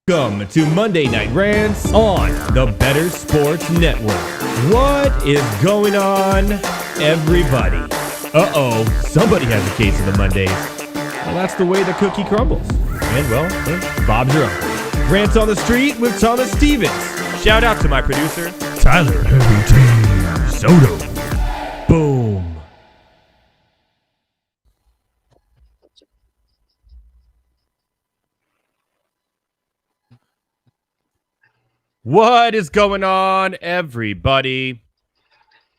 Welcome to Monday Night Rants on the Better Sports Network. What is going on, everybody? Somebody has a case of the Mondays. Well, that's the way the cookie crumbles. And, well, Bob's your uncle. Rants on the Street with Thomas Stevens. Shout out to my producer, Tyler Heavy T. Soto. Boom. What is going on, everybody?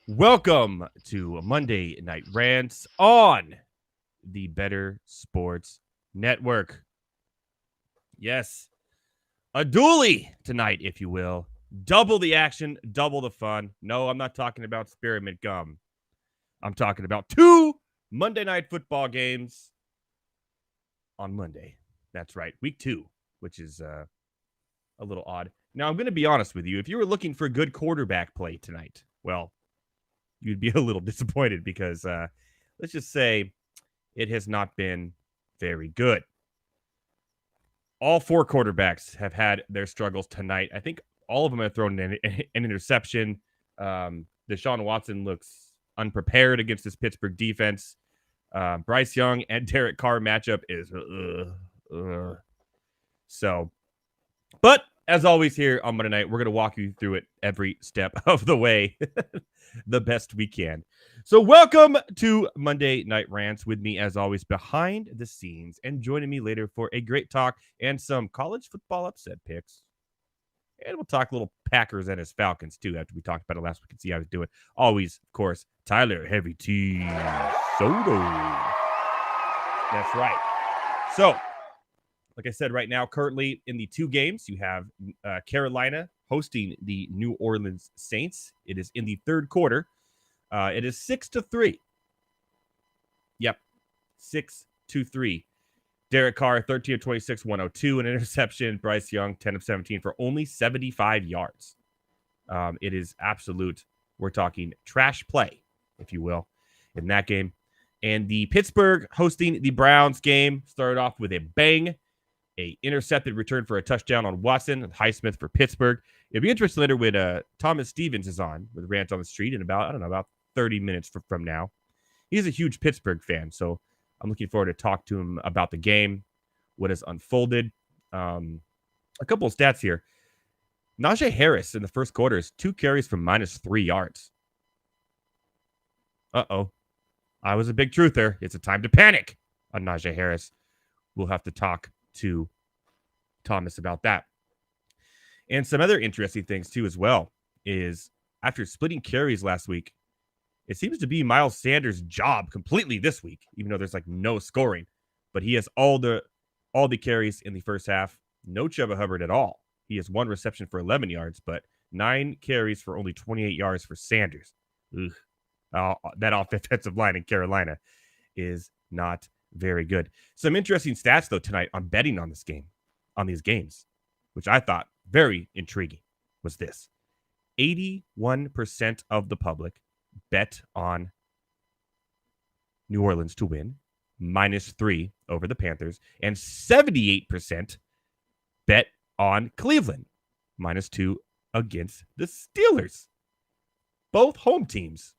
Welcome to Monday Night Rants on the Better Sports Network. Yes, a dually tonight, if you will. Double the action, double the fun. No, I'm not talking about spearmint gum. I'm talking about 2 Monday Night Football games on Monday. That's right, week 2, which is a little odd. Now, I'm going to be honest with you. If you were looking for good quarterback play tonight, well, you'd be a little disappointed because let's just say it has not been very good. All 4 quarterbacks have had their struggles tonight. I think all of them have thrown an interception. Deshaun Watson looks unprepared against this Pittsburgh defense. Bryce Young and Derek Carr matchup is so. But as always here on Monday night, we're going to walk you through it every step of the way the best we can. So welcome to Monday Night Rants with me, as always, behind the scenes, and joining me later for a great talk and some college football upset picks. And we'll talk a little Packers and his Falcons, too, after we talked about it last week and see how he's doing. Always, of course, Tyler Heavy T. Soto. That's right. So, like I said, right now, currently in the 2 games, you have Carolina hosting the New Orleans Saints. It is in the 3rd quarter. It is 6-3. Yep, 6-3. Derek Carr, 13 of 26, 102, an interception. Bryce Young, 10 of 17 for only 75 yards. It is absolute, we're talking trash play, if you will, in that game. And the Pittsburgh hosting the Browns game started off with a bang. A intercepted return for a touchdown on Watson, Highsmith for Pittsburgh. It'll be interesting later when Thomas Stevens is on with Rants on the Street in about 30 minutes from now. He's a huge Pittsburgh fan, so I'm looking forward to talk to him about the game, what has unfolded. A couple of stats here. Najee Harris in the first quarter is 2 carries for -3 yards. I was a big truther. It's a time to panic on Najee Harris. We'll have to talk to Thomas about that. And some other interesting things too as well is after splitting carries last week, it seems to be Miles Sanders' job completely this week, even though there's like no scoring. But he has all the carries in the first half. No Chubb Hubbard at all. He has 1 reception for 11 yards, but 9 carries for only 28 yards for Sanders. That offensive line in Carolina is not very good. Some interesting stats, though, tonight on betting on these games, which I thought very intriguing, was this. 81% of the public bet on New Orleans to win, -3 over the Panthers, and 78% bet on Cleveland, -2 against the Steelers. Both home teams.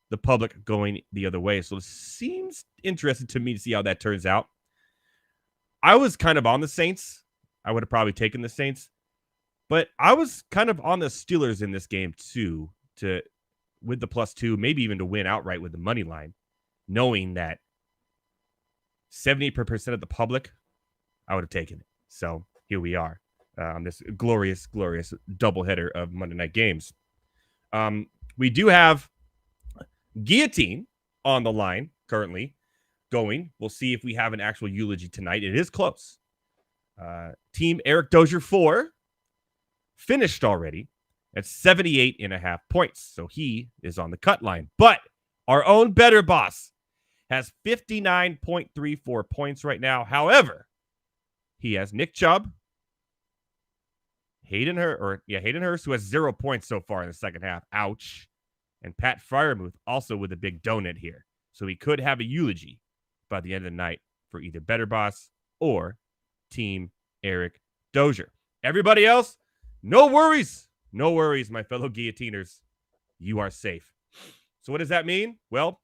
The public going the other way. So it seems interesting to me to see how that turns out. I was kind of on the Saints. I would have probably taken the Saints. But I was kind of on the Steelers in this game too, with the +2, maybe even to win outright with the money line, knowing that 70% of the public, I would have taken it. So here we are on this glorious, glorious doubleheader of Monday night games. We do have Guillotine on the line currently going. We'll see if we have an actual eulogy tonight. It is close. Team Eric Dozier 4 finished already at 78.5 points. So he is on the cut line. But our own better boss has 59.34 points right now. However, he has Nick Chubb, Hayden Hurst, who has 0 points so far in the second half. Ouch. And Pat Fryermuth also with a big donut here. So he could have a eulogy by the end of the night for either Better Boss or Team Eric Dozier. Everybody else, no worries. No worries, my fellow guillotiners. You are safe. So what does that mean? Well,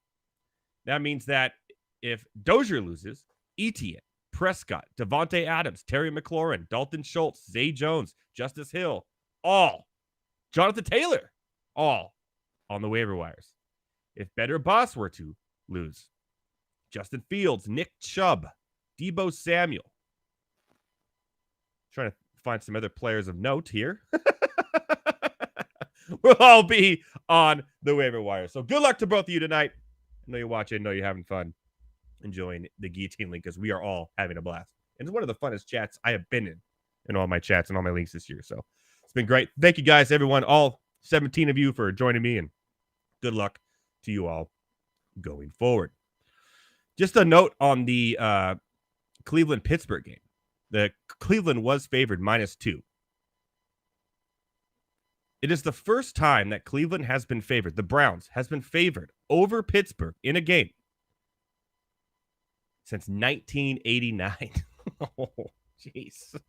that means that if Dozier loses, Etienne, Prescott, Devontae Adams, Terry McLaurin, Dalton Schultz, Zay Jones, Justice Hill, all, Jonathan Taylor, all on the waiver wires. If Better Boss were to lose, Justin Fields, Nick Chubb, Deebo Samuel. Trying to find some other players of note here. We'll all be on the waiver wire. So good luck to both of you tonight. I know you're watching. I know you're having fun enjoying the Guillotine Link because we are all having a blast. And it's one of the funnest chats I have been in all my chats and all my links this year. So it's been great. Thank you guys, everyone, all 17 of you for joining me, and good luck to you all going forward. Just a note on the Cleveland-Pittsburgh game. The Cleveland was favored -2. It is the first time that Cleveland has been favored. The Browns has been favored over Pittsburgh in a game since 1989. Oh, jeez.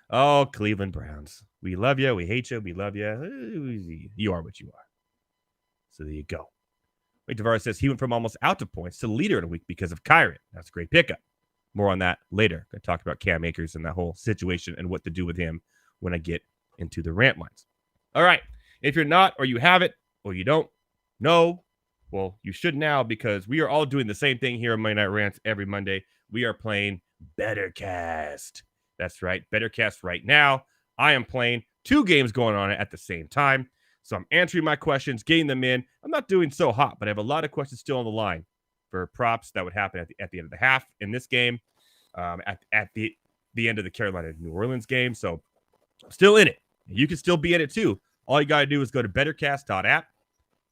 Oh, Cleveland Browns. We love you. We hate you. We love you. You are what you are. So there you go. Wait, Tavares says he went from almost out of points to leader in a week because of Kyron. That's a great pickup. More on that later. Going to talk about Cam Akers and that whole situation and what to do with him when I get into the rant lines. All right. If you're not, or you have it, or you don't know, well, you should now, because we are all doing the same thing here on Monday Night Rants every Monday. We are playing Bettercast. That's right. Bettercast right now. I am playing 2 games going on at the same time. So I'm answering my questions, getting them in. I'm not doing so hot, but I have a lot of questions still on the line for props that would happen at the end of the half in this game, at the end of the Carolina New Orleans game. So I'm still in it. You can still be in it too. All you got to do is go to bettercast.app,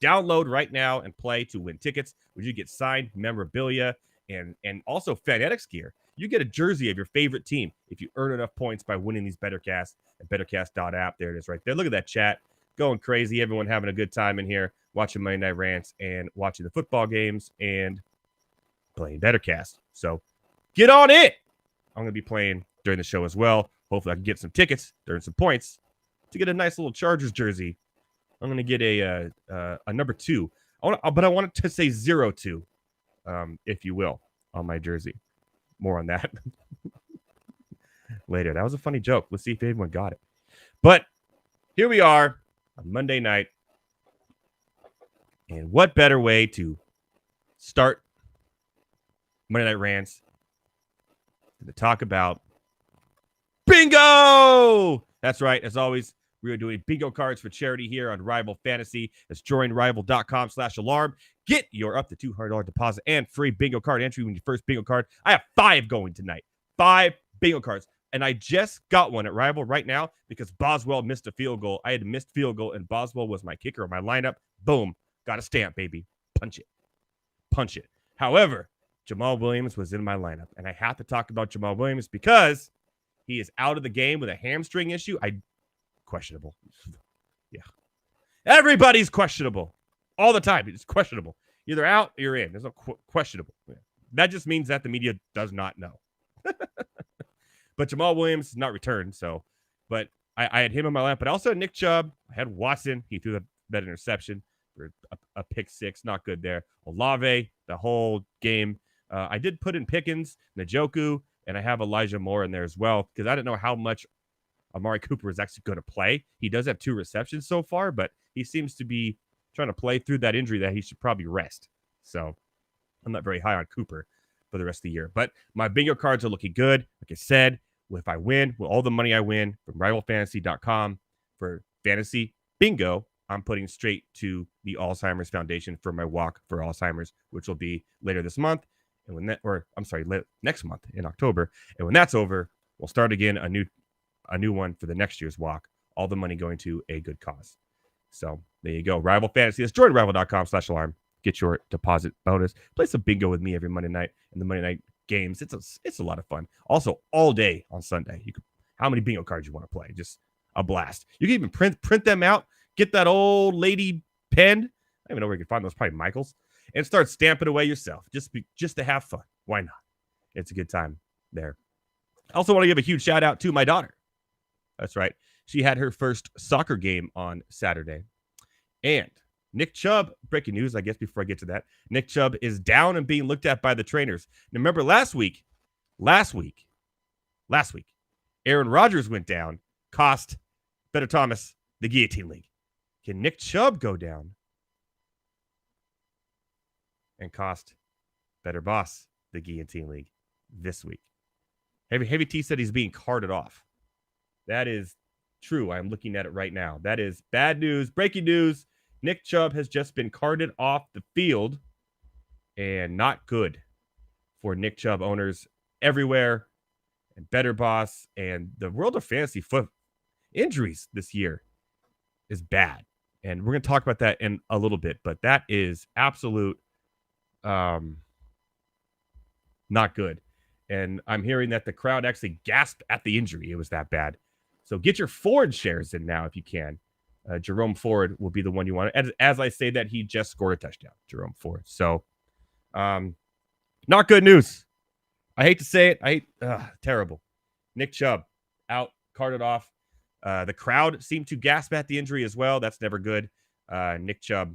download right now, and play to win tickets, where you get signed memorabilia and also Fanatics gear. You get a jersey of your favorite team if you earn enough points by winning these Bettercast at bettercast.app. There it is right there. Look at that chat. Going crazy. Everyone having a good time in here, watching Monday Night Rants and watching the football games and playing Bettercast. So get on it. I'm going to be playing during the show as well. Hopefully I can get some tickets, earn some points to get a nice little Chargers jersey. I'm going to get a number 2. But I want it to say 02, if you will, on my jersey. More on that later. That was a funny joke. Let's see if anyone got it. But here we are on Monday night. And what better way to start Monday Night Rants than to talk about bingo? That's right. As always, we are doing bingo cards for charity here on Rival Fantasy. That's joinrival.com/alarm. Get your up to $200 deposit and free bingo card entry when your first bingo card. I have 5 going tonight. 5 bingo cards. And I just got one at Rival right now because Boswell missed a field goal. I had a missed field goal, and Boswell was my kicker of my lineup. Boom. Got a stamp, baby. Punch it. Punch it. However, Jamal Williams was in my lineup, and I have to talk about Jamal Williams because he is out of the game with a hamstring issue. Questionable. Yeah. Everybody's questionable. All the time. It's questionable. Either out or you're in. There's no questionable. That just means that the media does not know. But Jamal Williams is not returned, so. But I had him in my lineup, but I also had Nick Chubb. I had Watson. He threw that interception for a pick 6. Not good there. Olave, the whole game. I did put in Pickens, Njoku, and I have Elijah Moore in there as well because I didn't know how much Amari Cooper is actually going to play. He does have 2 receptions so far, but he seems to be trying to play through that injury that he should probably rest. So I'm not very high on Cooper for the rest of the year. But my bingo cards are looking good. Like I said, if I win, with all the money I win from rivalfantasy.com for fantasy bingo, I'm putting straight to the Alzheimer's Foundation for my walk for Alzheimer's, which will be later this month. And when next month in October. And when that's over, we'll start again a new one for the next year's walk. All the money going to a good cause. So there you go. Rival Fantasy. That's joinrival.com/alarm. Get your deposit bonus. Play some bingo with me every Monday night in the Monday night games. It's a lot of fun. Also, all day on Sunday. How many bingo cards you want to play? Just a blast. You can even print them out. Get that old lady pen. I don't even know where you can find those. Probably Michael's. And start stamping away yourself. Just to have fun. Why not? It's a good time there. I also want to give a huge shout out to my daughter. That's right. She had her first soccer game on Saturday. And Nick Chubb, breaking news, I guess, before I get to that. Nick Chubb is down and being looked at by the trainers. Now, remember last week, Aaron Rodgers went down, cost Better Thomas the Guillotine League. Can Nick Chubb go down and cost Better Boss the Guillotine League this week? Heavy T said he's being carted off. That is true. I'm looking at it right now. That is bad news. Breaking news. Nick Chubb has just been carted off the field, and not good for Nick Chubb owners everywhere, and Better Boss, and the world of fantasy foot injuries this year is bad. And we're going to talk about that in a little bit, but that is absolute not good. And I'm hearing that the crowd actually gasped at the injury. It was that bad. So get your Ford shares in now if you can. Jerome Ford will be the one you want. As I say that, he just scored a touchdown, Jerome Ford. So not good news. I hate to say it. Terrible. Nick Chubb out, carted off. The crowd seemed to gasp at the injury as well. That's never good. Nick Chubb.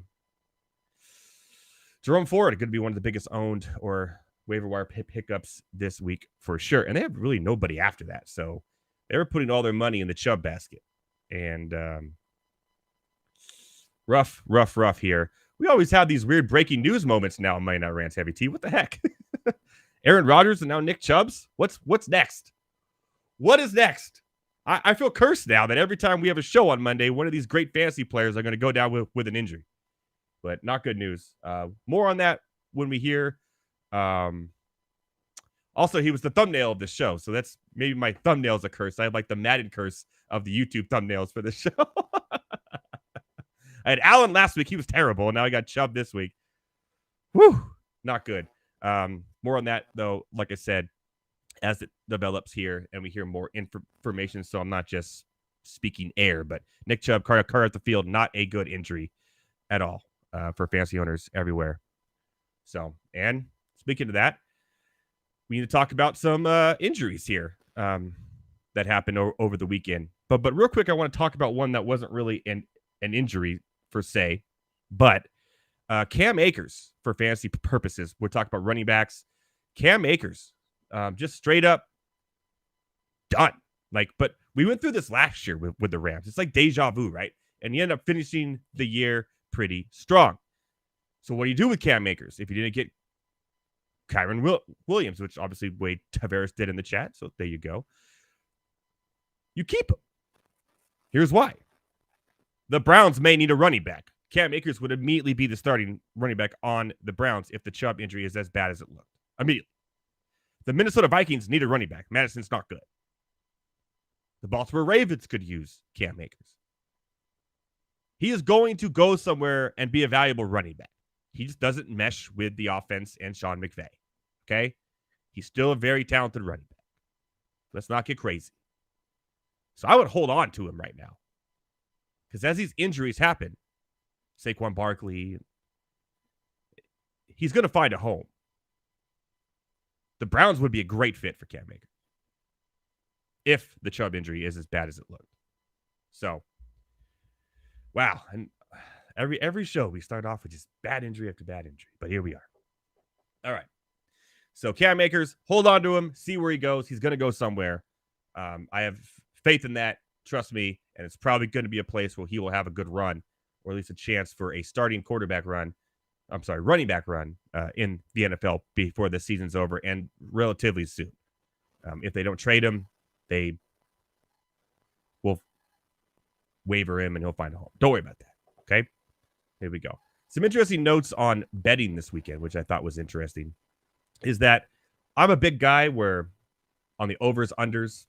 Jerome Ford could be one of the biggest owned or waiver wire pickups this week for sure. And they have really nobody after that. So they were putting all their money in the Chubb basket. And rough here. We always have these weird breaking news moments now on Monday Night Rants, Heavy T. What the heck? Aaron Rodgers and now Nick Chubb's? What's next? What is next? I feel cursed now that every time we have a show on Monday, one of these great fantasy players are going to go down with an injury. But not good news. More on that when we hear. Also, he was the thumbnail of the show, so that's maybe my thumbnail's a curse. I have like the Madden curse of the YouTube thumbnails for the show. I had Allen last week. He was terrible, and now I got Chubb this week. Whew, not good. More on that, though, like I said, as it develops here and we hear more information, so I'm not just speaking air, but Nick Chubb, car at the field, not a good injury at all for fantasy owners everywhere. So, and speaking of that, we need to talk about some injuries here that happened over the weekend. But real quick, I want to talk about one that wasn't really an injury per se, but Cam Akers for fantasy purposes. We're talking about running backs. Cam Akers, just straight up done. But we went through this last year with the Rams. It's like deja vu, right? And you end up finishing the year pretty strong. So what do you do with Cam Akers if you didn't get Kyron Williams, which obviously Wade Tavares did in the chat? So there you go. You keep him. Here's why. The Browns may need a running back. Cam Akers would immediately be the starting running back on the Browns if the Chubb injury is as bad as it looked. Immediately. The Minnesota Vikings need a running back. Madison's not good. The Baltimore Ravens could use Cam Akers. He is going to go somewhere and be a valuable running back. He just doesn't mesh with the offense and Sean McVay. Okay? He's still a very talented running back. Let's not get crazy. So I would hold on to him right now. Because as these injuries happen, Saquon Barkley, he's going to find a home. The Browns would be a great fit for Cam Akers if the Chubb injury is as bad as it looked. So, wow. And every show we start off with just bad injury after bad injury. But here we are. All right. So Cam Akers, hold on to him, see where he goes. He's going to go somewhere. I have faith in that. Trust me. And it's probably going to be a place where he will have a good run, or at least a chance for a starting running back run in the NFL before the season's over, and relatively soon. If they don't trade him, they will waiver him and he'll find a home. Don't worry about that. Okay? Here we go. Some interesting notes on betting this weekend, which I thought was interesting, is that I'm a big guy where on the overs, unders,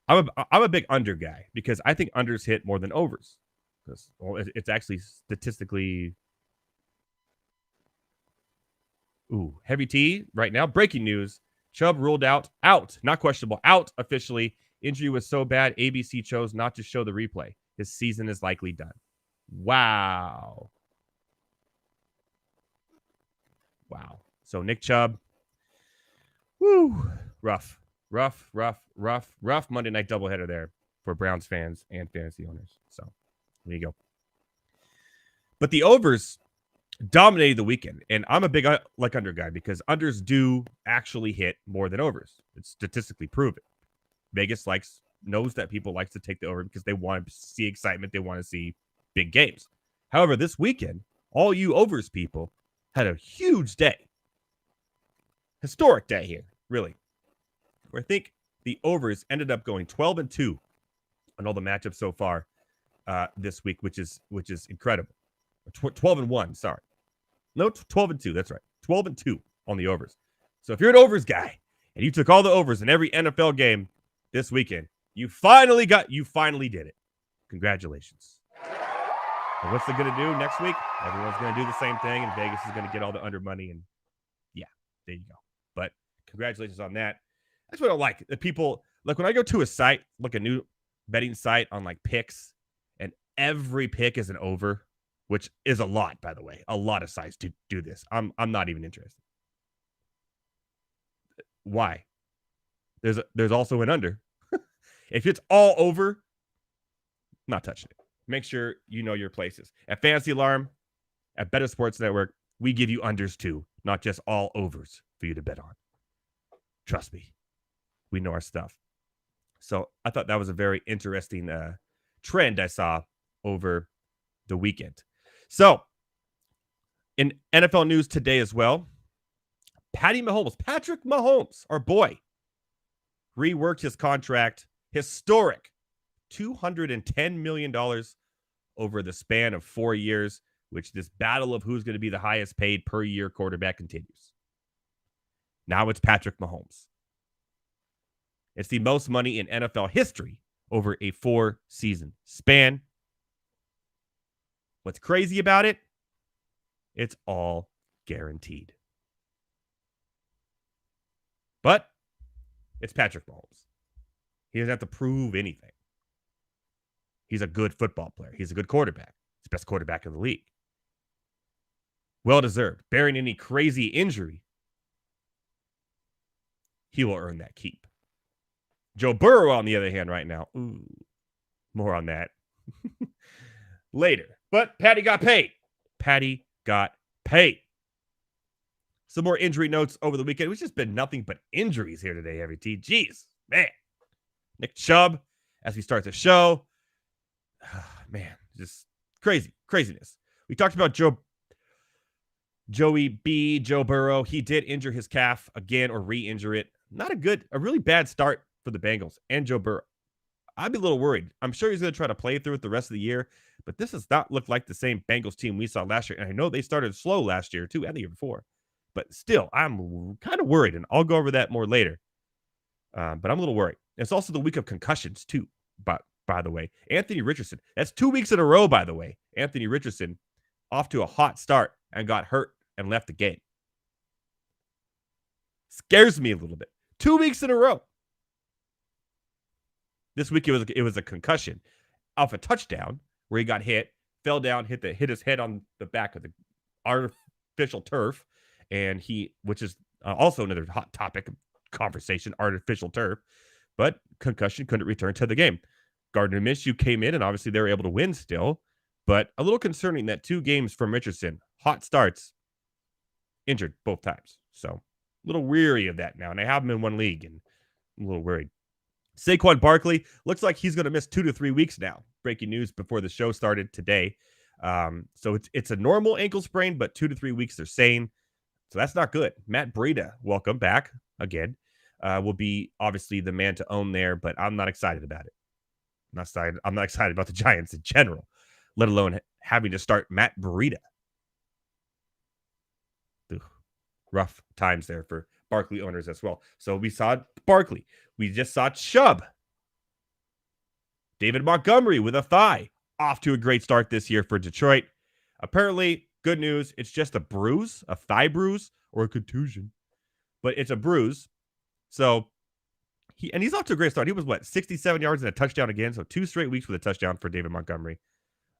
I'm a big under guy because I think unders hit more than overs. Because it's actually statistically... Ooh, Heavy T right now. Breaking news. Chubb ruled out, not questionable, out officially. Injury was so bad, ABC chose not to show the replay. His season is likely done. Wow. So Nick Chubb, rough. Rough Monday night doubleheader there for Browns fans and fantasy owners. So there you go. But the overs dominated the weekend, and I'm a big under guy because unders do actually hit more than overs. It's statistically proven. Vegas knows that people like to take the over because they want to see excitement. They want to see big games. However, this weekend, all you overs people had a huge day. Historic day here, really. Where I think the overs ended up going 12-2 on all the matchups so far this week, which is incredible. 12-1, sorry. No, 12-2, that's right. 12-2 on the overs. So if you're an overs guy and you took all the overs in every NFL game this weekend, you finally did it. Congratulations. And what's it going to do next week? Everyone's going to do the same thing, and Vegas is going to get all the under money, and yeah, there you go. But congratulations on that. That's what I like. The people, like when I go to a site, like a new betting site on like picks, and every pick is an over, which is a lot, by the way. A lot of sites do this. I'm not even interested. Why? There's also an under. If it's all over, not touching it. Make sure you know your places. At Fantasy Alarm, at Better Sports Network, we give you unders too, not just all overs for you to bet on. Trust me, we know our stuff. So I thought that was a very interesting trend I saw over the weekend. So in NFL news today as well, Patrick Mahomes, our boy, reworked his contract, historic $210 million over the span of 4 years, which this battle of who's going to be the highest paid per year quarterback continues. Now it's Patrick Mahomes. It's the most money in NFL history over a 4-season span. What's crazy about it? It's all guaranteed. But it's Patrick Mahomes. He doesn't have to prove anything. He's a good football player. He's a good quarterback. He's the best quarterback in the league. Well-deserved. Barring any crazy injury, he will earn that keep. Joe Burrow, on the other hand, right now, more on that later. But Patty got paid. Some more injury notes over the weekend. It's just been nothing but injuries here today, every team. Jeez, man. Nick Chubb, as we start the show. Man, just craziness. We talked about Joe Burrow. He did injure his calf again or re-injure it. Not a really bad start for the Bengals and Joe Burrow. I'd be a little worried. I'm sure he's going to try to play through it the rest of the year, but this does not look like the same Bengals team we saw last year. And I know they started slow last year too, and the year before. But still, I'm kind of worried, and I'll go over that more later. But I'm a little worried. It's also the week of concussions too, by the way. Anthony Richardson. That's 2 weeks in a row, by the way. Anthony Richardson off to a hot start and got hurt and left the game. Scares me a little bit. 2 weeks in a row. This week it was a concussion off a touchdown where he got hit, fell down, hit his head on the back of the artificial turf, and which is also another hot topic of conversation, artificial turf, but concussion, couldn't return to the game. Gardner Minshew came in, and obviously they were able to win still, but a little concerning that 2 games from Richardson, hot starts, injured both times. So a little weary of that now, and I have him in one league, and I'm a little worried. Saquon Barkley looks like he's going to miss 2 to 3 weeks now. Breaking news before the show started today. So it's a normal ankle sprain, but 2 to 3 weeks they're saying. So that's not good. Matt Breida, welcome back again. Will be obviously the man to own there, but I'm not excited about it. I'm not excited about the Giants in general, let alone having to start Matt Breida. Ugh, rough times there for Barkley owners as well. So we saw Barkley. We just saw Chubb. David Montgomery with a thigh. Off to a great start this year for Detroit. Apparently, good news. It's just a bruise, a thigh bruise, or a contusion. But it's a bruise. So, he's off to a great start. He was, 67 yards and a touchdown again. So 2 straight weeks with a touchdown for David Montgomery.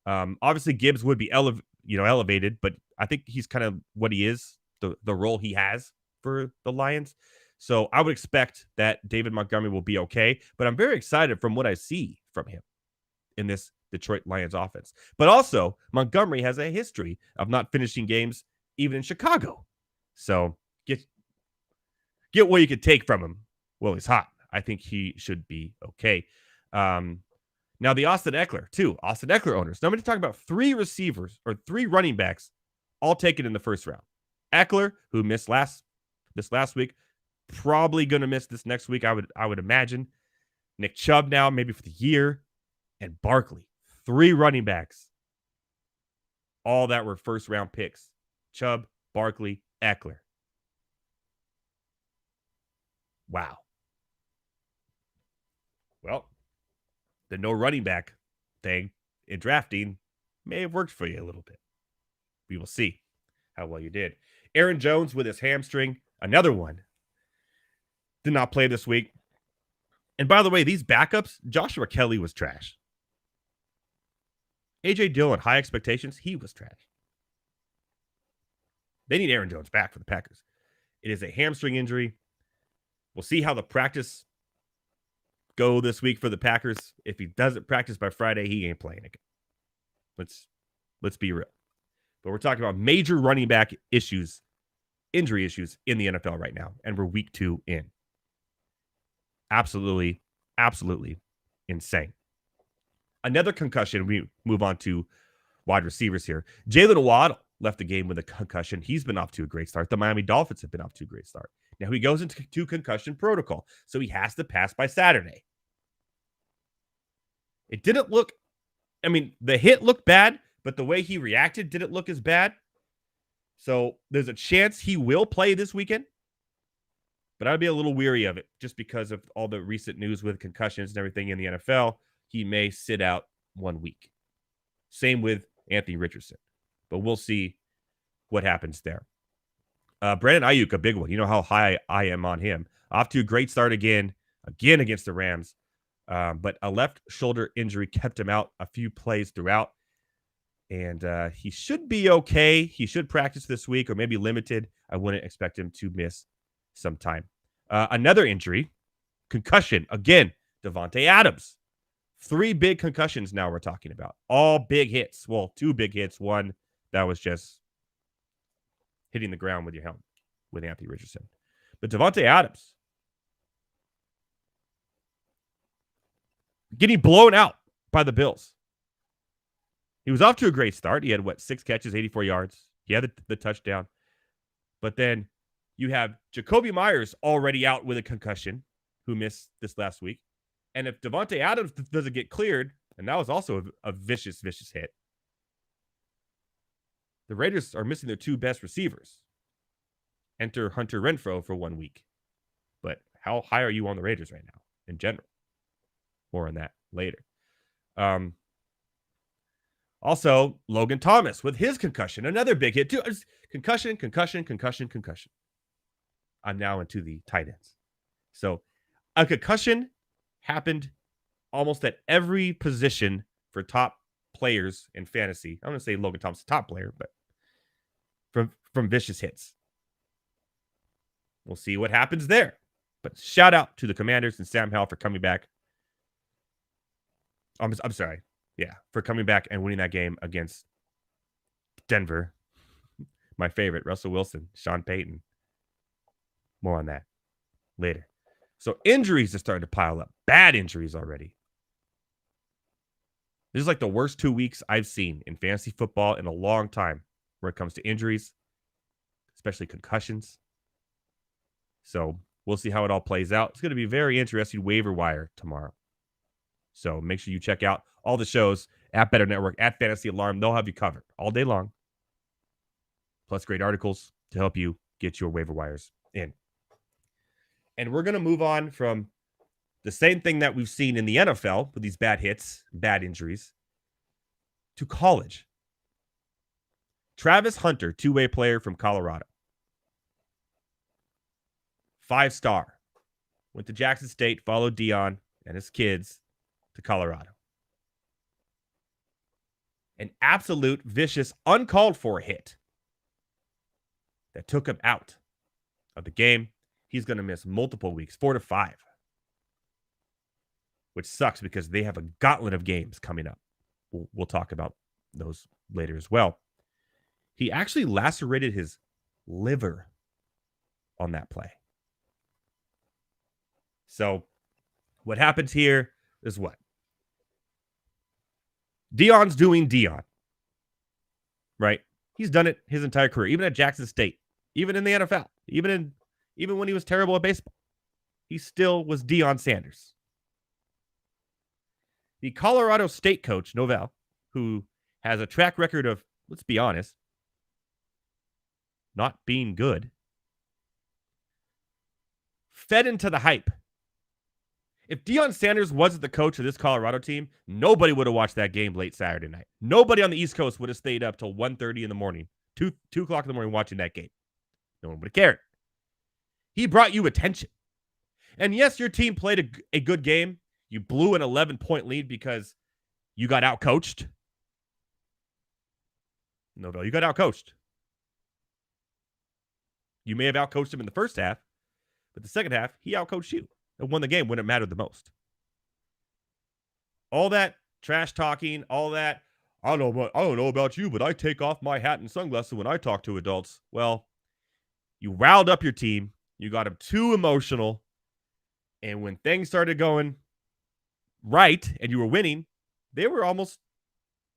Obviously, Gibbs would be elevated, but I think he's kind of what he is, the role he has for the Lions. So I would expect that David Montgomery will be okay, but I'm very excited from what I see from him in this Detroit Lions offense. But also, Montgomery has a history of not finishing games even in Chicago. So get what you could take from him while he's hot. I think he should be okay. Now, the Austin Eckler, too. Austin Eckler owners. Now, I'm going to talk about 3 receivers or 3 running backs all taken in the first round. Eckler, who missed this last week, probably going to miss this next week, I would imagine. Nick Chubb now, maybe for the year. And Barkley. 3 running backs. All that were first-round picks. Chubb, Barkley, Eckler. Wow. Well, the no running back thing in drafting may have worked for you a little bit. We will see how well you did. Aaron Jones with his hamstring, another one, did not play this week. And by the way, these backups, Joshua Kelly was trash. A.J. Dillon, high expectations, he was trash. They need Aaron Jones back for the Packers. It is a hamstring injury. We'll see how the practice go this week for the Packers. If he doesn't practice by Friday, he ain't playing again. Let's be real. But we're talking about major running back issues, injury issues in the NFL right now, and we're week 2 in. Absolutely insane. Another concussion. We move on to wide receivers here. Jalen Waddle left the game with a concussion. He's been off to a great start. The Miami Dolphins have been off to a great start. Now he goes into concussion protocol, so he has to pass by Saturday. It didn't look, the hit looked bad, but the way he reacted didn't look as bad. So there's a chance he will play this weekend, but I'd be a little weary of it just because of all the recent news with concussions and everything in the NFL. He may sit out 1 week. Same with Anthony Richardson, but we'll see what happens there. Brandon Ayuk, a big one. You know how high I am on him. Off to a great start again against the Rams. But a left shoulder injury kept him out a few plays throughout. And he should be okay. He should practice this week or maybe limited. I wouldn't expect him to miss some time. Another injury, concussion. Again, Davante Adams. 3 big concussions now we're talking about. All big hits. Well, 2 big hits. One that was just hitting the ground with your helmet with Anthony Richardson. But Davante Adams getting blown out by the Bills. He was off to a great start. He had, 6 catches, 84 yards. He had the touchdown. But then you have Jacoby Myers already out with a concussion, who missed this last week. And if Davante Adams doesn't get cleared, and that was also a vicious hit, the Raiders are missing their 2 best receivers. Enter Hunter Renfrow for 1 week. But how high are you on the Raiders right now in general? More on that later. Also, Logan Thomas with his concussion. Another big hit, too. Concussion. I'm now into the tight ends. So, a concussion happened almost at every position for top players in fantasy. I'm going to say Logan Thomas is a top player, but from vicious hits. We'll see what happens there. But shout out to the Commanders and Sam Howell for coming back. I'm sorry. Yeah, for coming back and winning that game against Denver. My favorite, Russell Wilson, Sean Payton. More on that later. So injuries are starting to pile up. Bad injuries already. This is like the worst 2 weeks I've seen in fantasy football in a long time where it comes to injuries, especially concussions. So we'll see how it all plays out. It's going to be very interesting waiver wire tomorrow. So make sure you check out all the shows at Better Network, at Fantasy Alarm. They'll have you covered all day long. Plus great articles to help you get your waiver wires in. And we're going to move on from the same thing that we've seen in the NFL with these bad hits, bad injuries, to college. Travis Hunter, 2-way player from Colorado. 5-star. Went to Jackson State, followed Deion and his kids to Colorado. An absolute vicious, uncalled for hit that took him out of the game. he's going to miss multiple weeks, 4 to 5, which sucks because they have a gauntlet of games coming up. We'll talk about those later as well. He actually lacerated his liver on that play. So what happens here is what? Deion's doing Deion, right? He's done it his entire career, even at Jackson State, even in the NFL, even when he was terrible at baseball. He still was Deion Sanders. The Colorado State coach, Norvell, who has a track record of, let's be honest, not being good, fed into the hype. If Deion Sanders wasn't the coach of this Colorado team, nobody would have watched that game late Saturday night. Nobody on the East Coast would have stayed up till 1:30 in the morning, 2 o'clock in the morning watching that game. No one would have cared. He brought you attention. And yes, your team played a good game. You blew an 11-point lead because you got outcoached. Norvell, you got outcoached. You may have outcoached him in the first half, but the second half, he outcoached you and won the game when it mattered the most. All that trash talking, all that, I don't know about you, but I take off my hat and sunglasses when I talk to adults. Well, you riled up your team. You got them too emotional. And when things started going right and you were winning, they were almost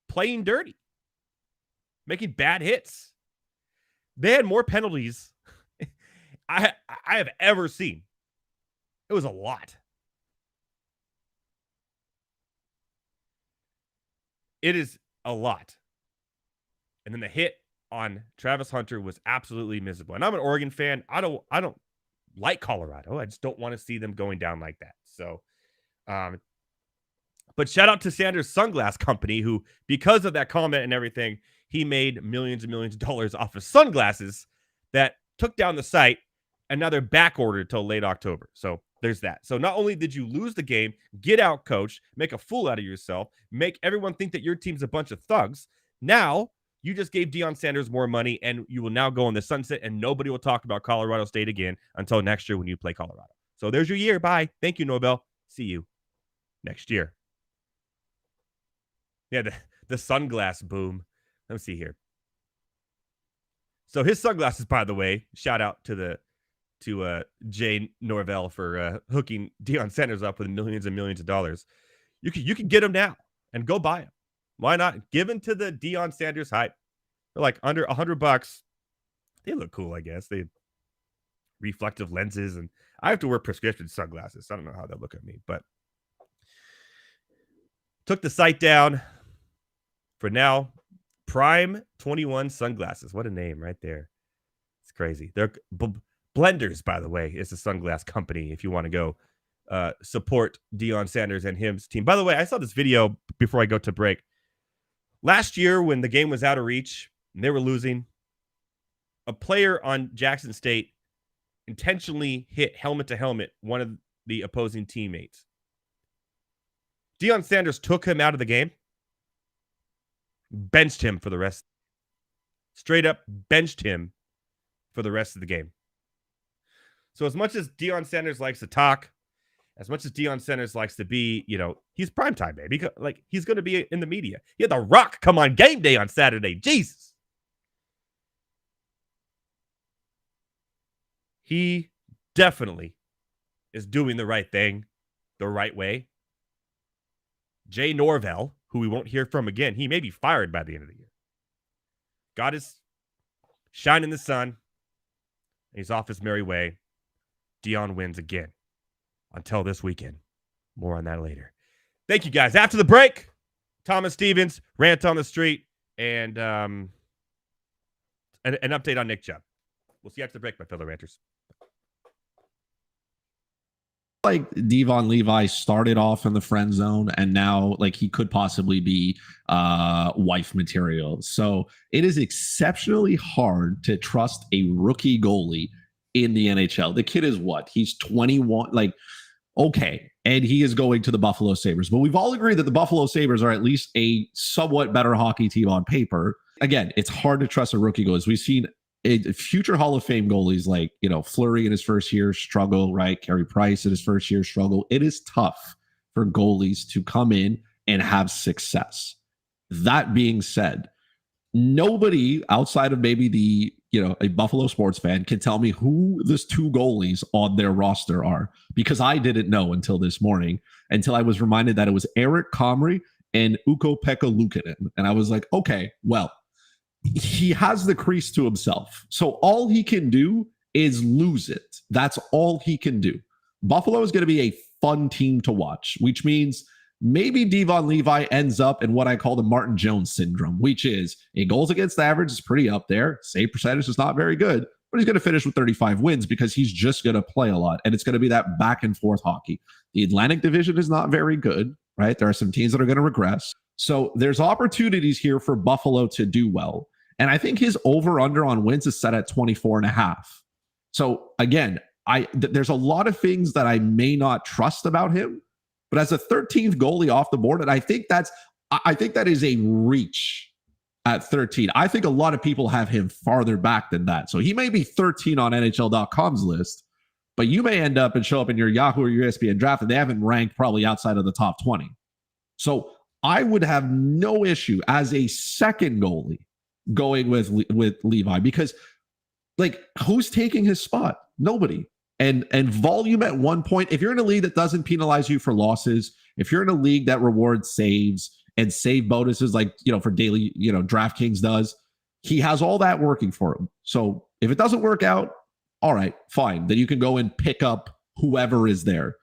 playing dirty, making bad hits. They had more penalties I have ever seen. It was a lot. It is a lot. And then the hit on Travis Hunter was absolutely miserable. And I'm an Oregon fan. I don't like Colorado. I just don't want to see them going down like that. So, but shout out to Sanders Sunglass Company, who, because of that comment and everything, he made millions and millions of dollars off of sunglasses that took down the site, and now they're back ordered till late October. So there's that. So not only did you lose the game, get out coached, make a fool out of yourself, make everyone think that your team's a bunch of thugs, now you just gave Deion Sanders more money, and you will now go in the sunset, and nobody will talk about Colorado State again until next year when you play Colorado. So there's your year. Bye. Thank you, Norvell. See you next year. Yeah, the sunglass boom. Let me see here. So his sunglasses, by the way, shout out to Jay Norvell for hooking Deion Sanders up with millions and millions of dollars. You can get them now and go buy them. Why not? Give them to the Deion Sanders hype. They're like under $100. They look cool, I guess. They reflective lenses, and I have to wear prescription sunglasses. So I don't know how they look at me, but took the site down for now. Prime 21 sunglasses. What a name right there. It's crazy. They're Blenders, by the way, is a sunglass company if you want to go support Deion Sanders and his team. By the way, I saw this video before I go to break. Last year, when the game was out of reach and they were losing, a player on Jackson State intentionally hit helmet to helmet one of the opposing teammates. Deion Sanders took him out of the game, benched him for the rest. Straight up benched him for the rest of the game. So as much as Deion Sanders likes to talk, as much as Deion Sanders likes to be, he's primetime, baby. Like, he's going to be in the media. He had The Rock come on game day on Saturday. Jesus. He definitely is doing the right thing the right way. Jay Norvell, who we won't hear from again, he may be fired by the end of the year. God is shining in the sun. He's off his merry way. Deion wins again. Until this weekend. More on that later. Thank you, guys. After the break, Thomas Stevens, Rant on the Street, and an update on Nick Chubb. We'll see you after the break, my fellow ranters. Like Devon Levi started off in the friend zone, and now like he could possibly be wife material. So it is exceptionally hard to trust a rookie goalie in the NHL. The kid is what? He's 21. Like, okay. And he is going to the Buffalo Sabres. But we've all agreed that the Buffalo Sabres are at least a somewhat better hockey team on paper. Again, it's hard to trust a rookie goalie. We've seen future Hall of Fame goalies like, Fleury in his first year struggle, right? Carey Price in his first year struggle. It is tough for goalies to come in and have success. That being said, nobody outside of maybe a Buffalo sports fan can tell me who the 2 goalies on their roster are, because I didn't know until this morning, until I was reminded that it was Eric Comrie and Ukko-Pekka Luukkonen. And I was like, okay, well, he has the crease to himself. So all he can do is lose it. That's all he can do. Buffalo is going to be a fun team to watch, which means maybe Devon Levi ends up in what I call the Martin Jones syndrome, which is a goals against the average is pretty up there. Save percentage is not very good, but he's going to finish with 35 wins because he's just going to play a lot. And it's going to be that back and forth hockey. The Atlantic Division is not very good, right? There are some teams that are going to regress. So there's opportunities here for Buffalo to do well. And I think his over-under on wins is set at 24.5. So again, there's a lot of things that I may not trust about him, but as a 13th goalie off the board, and I think that is a reach at 13. I think a lot of people have him farther back than that. So he may be 13 on NHL.com's list, but you may end up and show up in your Yahoo or your ESPN draft, and they haven't ranked probably outside of the top 20. So I would have no issue as a second goalie going with Levi, because who's taking his spot? Nobody. And volume at one point, if you're in a league that doesn't penalize you for losses, if you're in a league that rewards saves and save bonuses for daily, DraftKings does, he has all that working for him. So if it doesn't work out, all right, fine. Then you can go and pick up whoever is there.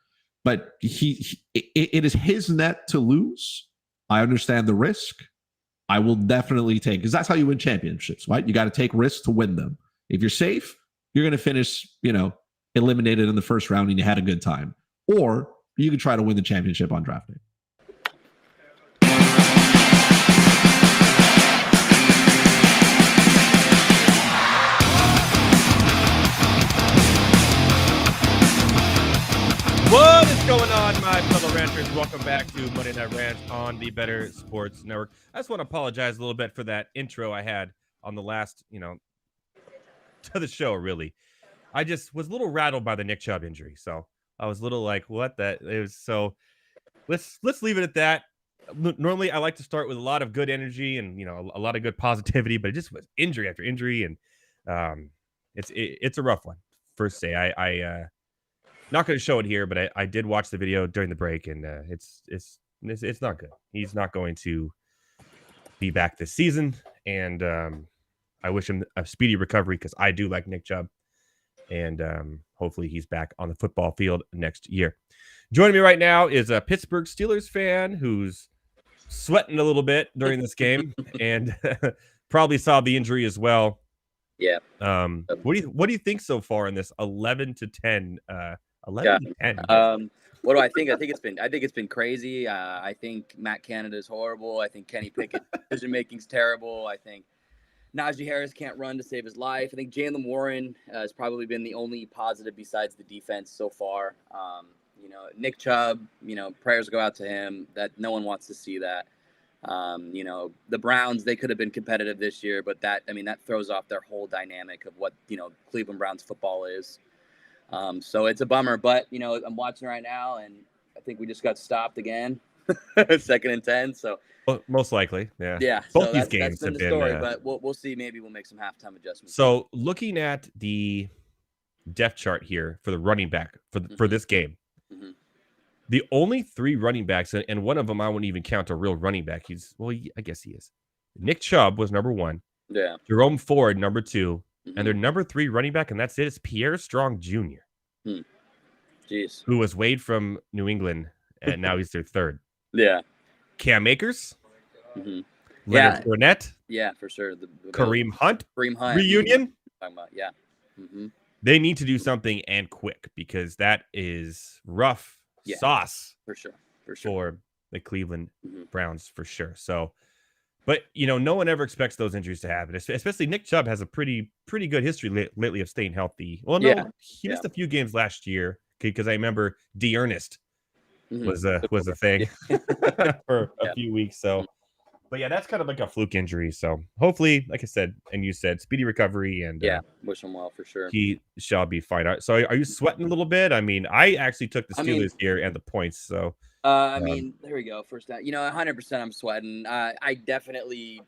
But it is his net to lose. I understand the risk. I will definitely take, because that's how you win championships, right? You got to take risks to win them. If you're safe, you're going to finish, eliminated in the first round and you had a good time. Or you can try to win the championship on draft day. What is going on, my fellow ranters? Welcome back to Monday Night Rants on the Better Sports Network. I just want to apologize a little bit for that intro I had on the last, to the show, really. I just was a little rattled by the Nick Chubb injury. So I was a little like, what? That it was. So let's leave it at that. Normally, I like to start with a lot of good energy and, a lot of good positivity, but it just was injury after injury. And it's a rough one. First say, I not going to show it here, but I did watch the video during the break, and it's not good. He's not going to be back this season, and I wish him a speedy recovery because I do like Nick Chubb, and hopefully he's back on the football field next year. Joining me right now is a Pittsburgh Steelers fan who's sweating a little bit during this game and probably saw the injury as well. Yeah. What do you think so far in this 11-10? 11-10. What do I think? I think it's been crazy. I think Matt Canada is horrible. I think Kenny Pickett's decision making is terrible. I think Najee Harris can't run to save his life. I think Jaylen Warren has probably been the only positive besides the defense so far. Nick Chubb, prayers go out to him. That no one wants to see that. The Browns, they could have been competitive this year, but that throws off their whole dynamic of what, Cleveland Browns football is. So it's a bummer, but, I'm watching right now and I think we just got stopped again, 2nd and 10. So well, most likely. Yeah. Yeah. Both so these games that's been have the story, been, but we'll see. Maybe we'll make some halftime adjustments. So looking at the depth chart here for the running back for this game, Mm-hmm. the only 3 running backs, and one of them I wouldn't even count a real running back. I guess he is. Nick Chubb was number 1. Yeah. Jerome Ford, number 2. Mm-hmm. And their number 3 running back, and that's it, is Pierre Strong Jr. Jeez. Who was waived from New England, and now he's their 3rd. Yeah. Cam Akers. Mm-hmm. Leonard Fournette. Yeah, for sure. Kareem Hunt. Reunion. Mm-hmm. Yeah. Mm-hmm. They need to do something and quick because that is rough sauce for sure for the Cleveland Browns for sure. So, but no one ever expects those injuries to happen. Especially Nick Chubb has a pretty good history lately of staying healthy. Well, no, he missed a few games last year because I remember D. Ernest was a thing for a few weeks. So, But yeah, that's kind of like a fluke injury. So hopefully, like I said, and you said, speedy recovery, and wish him well for sure. he shall be fine. So are you sweating a little bit? I mean, I actually took the Steelers here and the points. So I mean, there we go. First down. 100% I'm sweating. I definitely,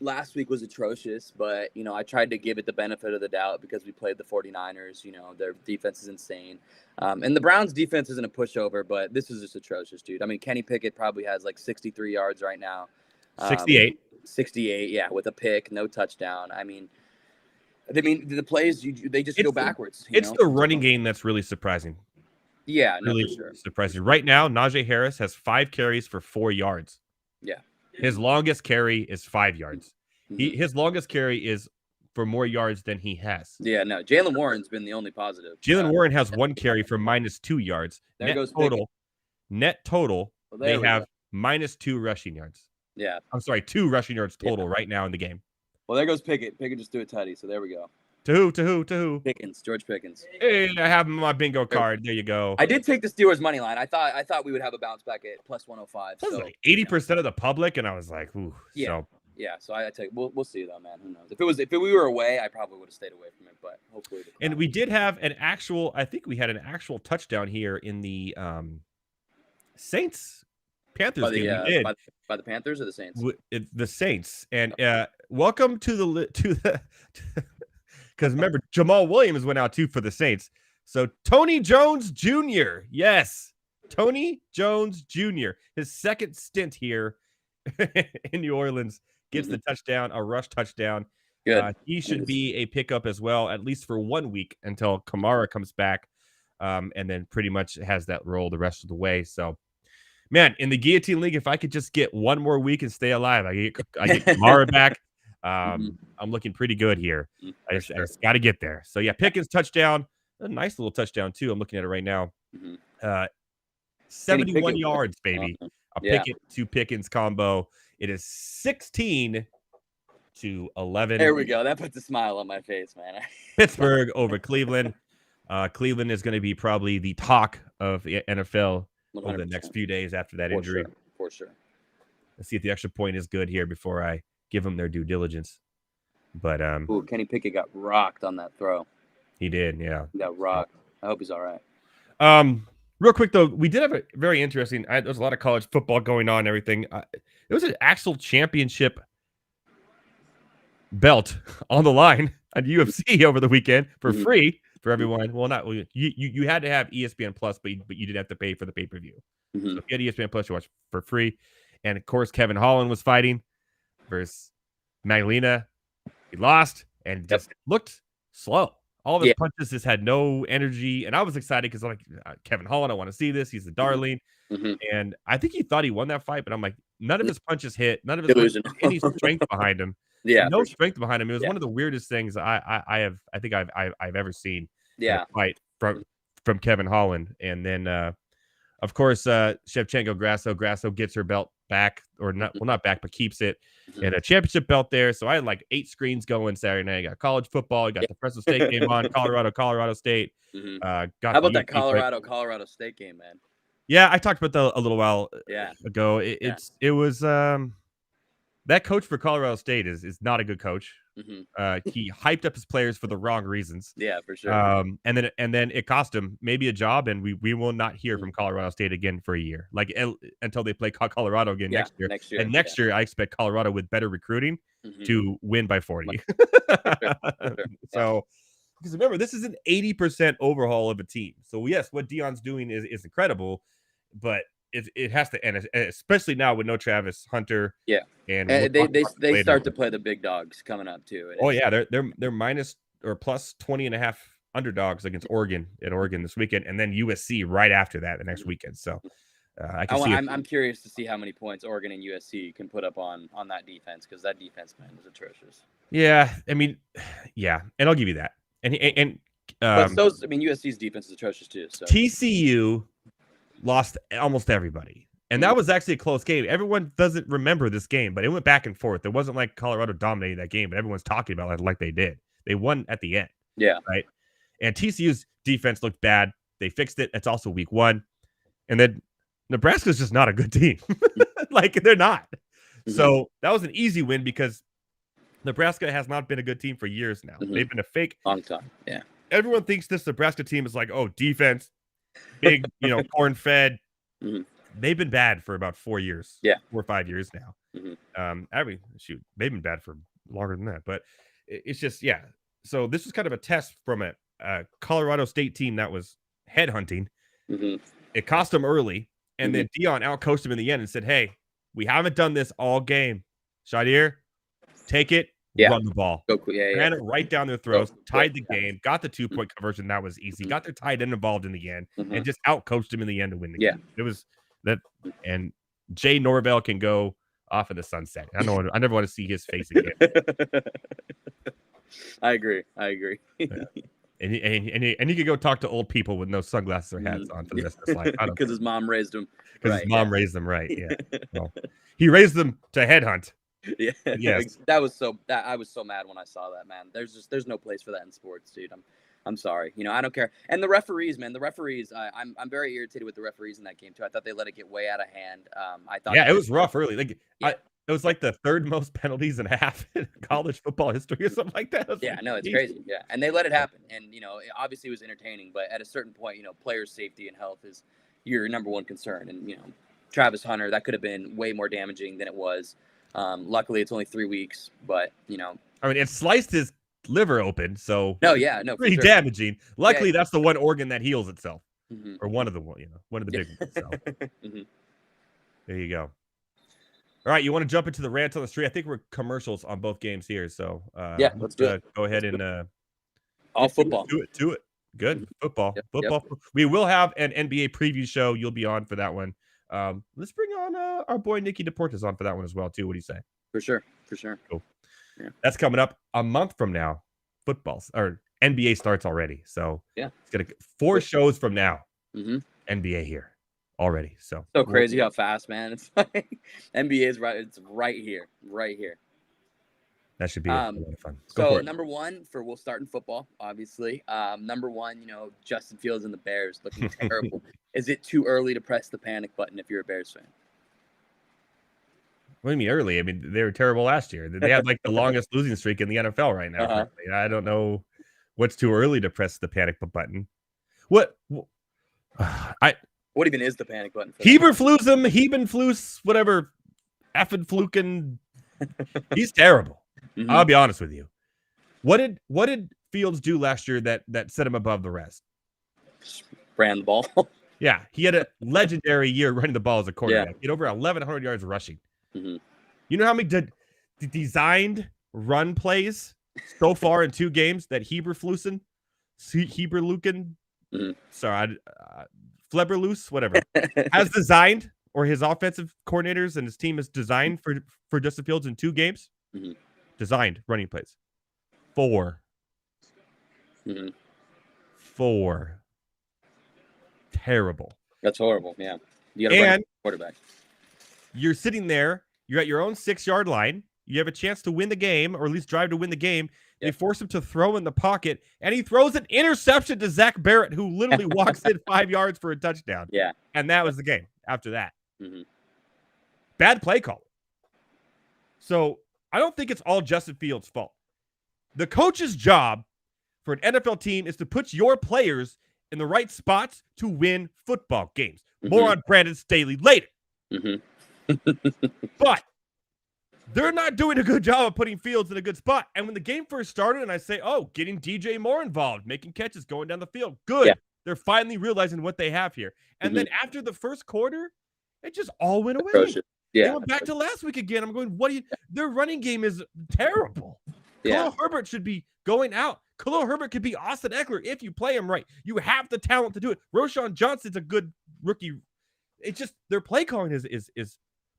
last week was atrocious, but, I tried to give it the benefit of the doubt because we played the 49ers. Their defense is insane. And the Browns defense isn't a pushover, but this is just atrocious, dude. I mean, Kenny Pickett probably has like 63 yards right now. 68. 68, yeah, with a pick, no touchdown. I mean, the plays, they just go backwards. It's the running game that's really surprising. Yeah, really for sure. surprising. Right now, Najee Harris has 5 carries for 4 yards. Yeah. His longest carry is 5 yards. His longest carry is for more yards than he has. Yeah, no. Jaylen Warren's been the only positive. Jaylen Warren has 1 carry for -2 yards. Net total, they have -2 rushing yards. Yeah. I'm sorry, 2 rushing yards total right now in the game. Well, there goes Pickett. Pickett just threw a tutty, so there we go. To who? Pickens, George Pickens. Hey, I have him on my bingo card. There you go. I did take the Steelers money line. I thought we would have a bounce back at plus 105. So like 80% of the public, and I was like, ooh. Yeah. So I take. We'll see though, man. Who knows? If we were away, I probably would have stayed away from it. But hopefully. And we did have an actual. I think we had an actual touchdown here in the Saints Panthers game. By the Panthers or the Saints? The Saints. And welcome to the because remember Jamal Williams went out too for the Saints. So Tony Jones Jr. Yes, Tony Jones Jr. His second stint here in New Orleans gets the touchdown, a rush touchdown. Good. He should be a pickup as well, at least for 1 week until Kamara comes back, and then pretty much has that role the rest of the way. So, man, in the Guillotine League, if I could just get 1 more week and stay alive, I get Kamara back. I'm looking pretty good here. I just got to get there. So, yeah, Pickens touchdown. A nice little touchdown, too. I'm looking at it right now. 71 yards, baby. A Pickett to Pickens combo. It is 16-11. There we go. That puts a smile on my face, man. Pittsburgh over Cleveland. Cleveland is going to be probably the talk of the NFL 100%. Over the next few days after that injury. For sure. Let's see if the extra point is good here before I give them their due diligence. But Kenny Pickett got rocked on that throw. He did, yeah. He got rocked. I hope he's all right. Real quick though, we did have a very interesting. There was a lot of college football going on and everything. It was an actual championship belt on the line at UFC over the weekend for free for everyone. Well, not you had to have ESPN Plus, but you did have to pay for the pay-per-view. So if you had ESPN Plus, you watch for free. And of course, Kevin Holland was fighting versus Magdalena. He lost and just looked slow. All of his punches just had no energy. And I was excited because I'm like, Kevin Holland, I want to see this. He's the darling. And I think he thought he won that fight, but I'm like, none of his punches hit. None of his punches, any strength behind him. Yeah, no strength behind him. It was one of the weirdest things I've ever seen. Yeah, fight from Kevin Holland, and then of course Shevchenko Grasso gets her belt back, or not back, but keeps it, and a championship belt there. So I had like 8 screens going Saturday night. I got college football, I got the Fresno State game on, Colorado State. How about that Colorado State game, man? Yeah, I talked about that a little while ago. It was that coach for Colorado State is not a good coach. He hyped up his players for the wrong reasons. Yeah, for sure. And then it cost him maybe a job, and we will not hear from Colorado State again for a year, like until they play Colorado again next year. And next year, I expect Colorado with better recruiting to win by 40. So, because remember, this is an 80% overhaul of a team. So yes, what Deion's doing is incredible, but it has to end, especially now with no Travis Hunter. Yeah, and they start to play the big dogs coming up too. They're minus or plus 20.5 underdogs against Oregon this weekend, and then USC right after that the next weekend. So I'm curious to see how many points Oregon and USC can put up on that defense, because that defense, man, is atrocious. Yeah, I mean, yeah, and I'll give you that. But USC's defense is atrocious too. So TCU lost almost everybody. And that was actually a close game. Everyone doesn't remember this game, but it went back and forth. It wasn't like Colorado dominated that game, but everyone's talking about it like they did. They won at the end. Yeah. Right. And TCU's defense looked bad. They fixed it. It's also week 1. And then Nebraska's just not a good team. Like, they're not. So that was an easy win because Nebraska has not been a good team for years now. They've been a fake. Long time. Yeah. Everyone thinks this Nebraska team is like, oh, defense, big, corn-fed. They've been bad for about 4 years. Yeah. 4 or 5 years now. They've been bad for longer than that. But it's just, yeah. So this was kind of a test from a Colorado State team that was headhunting. It cost them early. And then Dion outcoached him in the end and said, hey, we haven't done this all game. Shadir, take it, run the ball. Ran it right down their throats, tied the game, got the 2-point conversion. That was easy. Got their tight end involved in the end and just outcoached him in the end to win the game. It was that. And Jay Norvell can go off in the sunset. I never want to see his face again. I agree. Yeah. And he could go talk to old people with no sunglasses or hats on for the rest of his life. Because his mom raised him. Because his mom raised them right. Yeah. Well, he raised them to headhunt. Yeah. Yes. I was so mad when I saw that, man. There's no place for that in sports, dude. I'm sorry. I don't care. And the referees, man. I'm very irritated with the referees in that game too. I thought they let it get way out of hand. I thought. Yeah, it was rough early. It was like the third most penalties in half in college football history or something like that. It's crazy. Yeah, and they let it happen. And obviously it was entertaining, but at a certain point, players' safety and health is your number one concern. And Travis Hunter, that could have been way more damaging than it was. Luckily, it's only 3 weeks, but it sliced his liver open, so pretty damaging. Luckily, that's the one organ that heals itself, or one of the big ones. So. There you go. All right, you want to jump into the rants on the street? I think we're commercials on both games here, so let's do it. Go ahead and all football. Do it. Good football. Yep, football. Yep. We will have an NBA preview show. You'll be on for that one. Let's bring on our boy Nicky DePortes on for that one as well too. What do you say? For sure. Cool. Yeah. That's coming up a month from now. NBA starts already, so it's gonna 4 shows from now. NBA here already. So crazy how fast, man. It's like NBA is right. It's right here. That should be a lot of fun. So number one we'll start in football, obviously. Number one, Justin Fields and the Bears looking terrible. Is it too early to press the panic button if you're a Bears fan? What do you mean early? I mean, they were terrible last year. They had like the longest losing streak in the NFL right now. I don't know what's too early to press the panic button. What even is the panic button? Hebenflus, whatever. Effenfluken. He's terrible. I'll be honest with you. What did Fields do last year that set him above the rest? Ran the ball. Yeah, he had a legendary year running the ball as a quarterback. He had over 1,100 yards rushing. You know how many designed run plays so far in 2 games that Heberluken, Fleberloos, whatever, has designed, or his offensive coordinators and his team has designed for Justin Fields in 2 games? Designed running plays. 4. 4. Terrible. That's horrible. Yeah. You got to run quarterback. You're sitting there. You're at your own 6-yard line. You have a chance to win the game, or at least drive to win the game. They force him to throw in the pocket, and he throws an interception to Zach Barrett, who literally walks in 5 yards for a touchdown. Yeah. And that was the game after that. Bad play call. So I don't think it's all Justin Fields' fault. The coach's job for an NFL team is to put your players in the right spots to win football games. More on Brandon Staley later. But they're not doing a good job of putting Fields in a good spot. And when the game first started and I say, getting DJ Moore involved, making catches, going down the field, good. Yeah. They're finally realizing what they have here. And then after the first quarter, it just all went away. Yeah. Going back to last week again, I'm going, their running game is terrible. Yeah. Khalil Herbert should be going out. Khalil Herbert could be Austin Eckler if you play him right. You have the talent to do it. Roshan Johnson's a good rookie. It's just their play calling is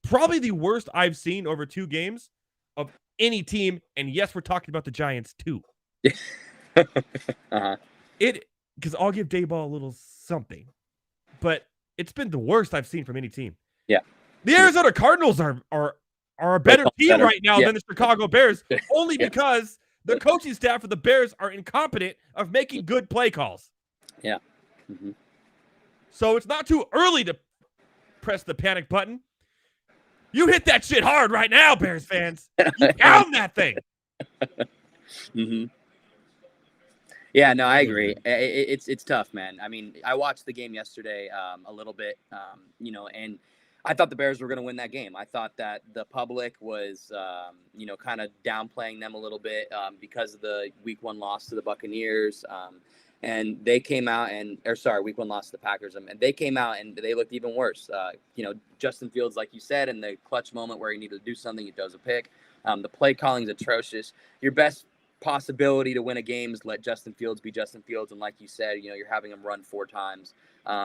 probably the worst I've seen over 2 games of any team. And yes, we're talking about the Giants too. Because I'll give Dayball a little something, but it's been the worst I've seen from any team. Yeah. The Arizona Cardinals are a better team right now than the Chicago Bears, only because the coaching staff for the Bears are incompetent of making good play calls. Yeah. So it's not too early to press the panic button. You hit that shit hard right now, Bears fans. You pound that thing. Mm-hmm. Yeah, no, I agree. It's tough, man. I mean, I watched the game yesterday a little bit, and I thought the Bears were going to win that game. I thought that the public was, kind of downplaying them a little bit because of the Week 1 loss to the Buccaneers. And they came out Week 1 loss to the Packers. And they came out and they looked even worse. Justin Fields, like you said, in the clutch moment where he needed to do something, he does a pick. The play calling is atrocious. Your best possibility to win a game is let Justin Fields be Justin Fields. And like you said, you're having him run 4 times.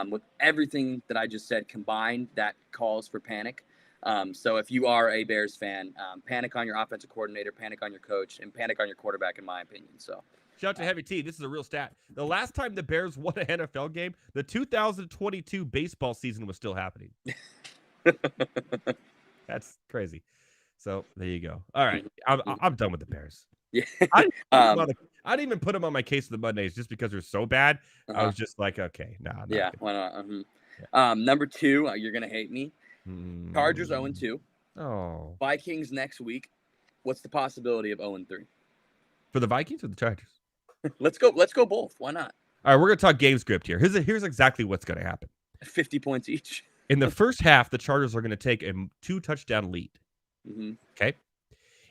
With everything that I just said combined, that calls for panic. So if you are a Bears fan, panic on your offensive coordinator, panic on your coach, and panic on your quarterback, in my opinion. So shout out to Heavy T. This is a real stat. The last time the Bears won an NFL game, the 2022 baseball season was still happening. That's crazy. So there you go. All right. I'm done with the Bears. Yeah. I didn't even put them on my case of the Mondays just because they're so bad. I was just like, okay, nah. Yeah, why not? Yeah. Number 2, you're gonna hate me. Chargers 0-2. Oh. Vikings next week. What's the possibility of 0-3? For the Vikings or the Chargers? Let's go both. Why not? All right, we're gonna talk game script here. Here's exactly what's gonna happen. 50 points each. In the first half, the Chargers are gonna take a 2-touchdown lead. Mm-hmm. Okay.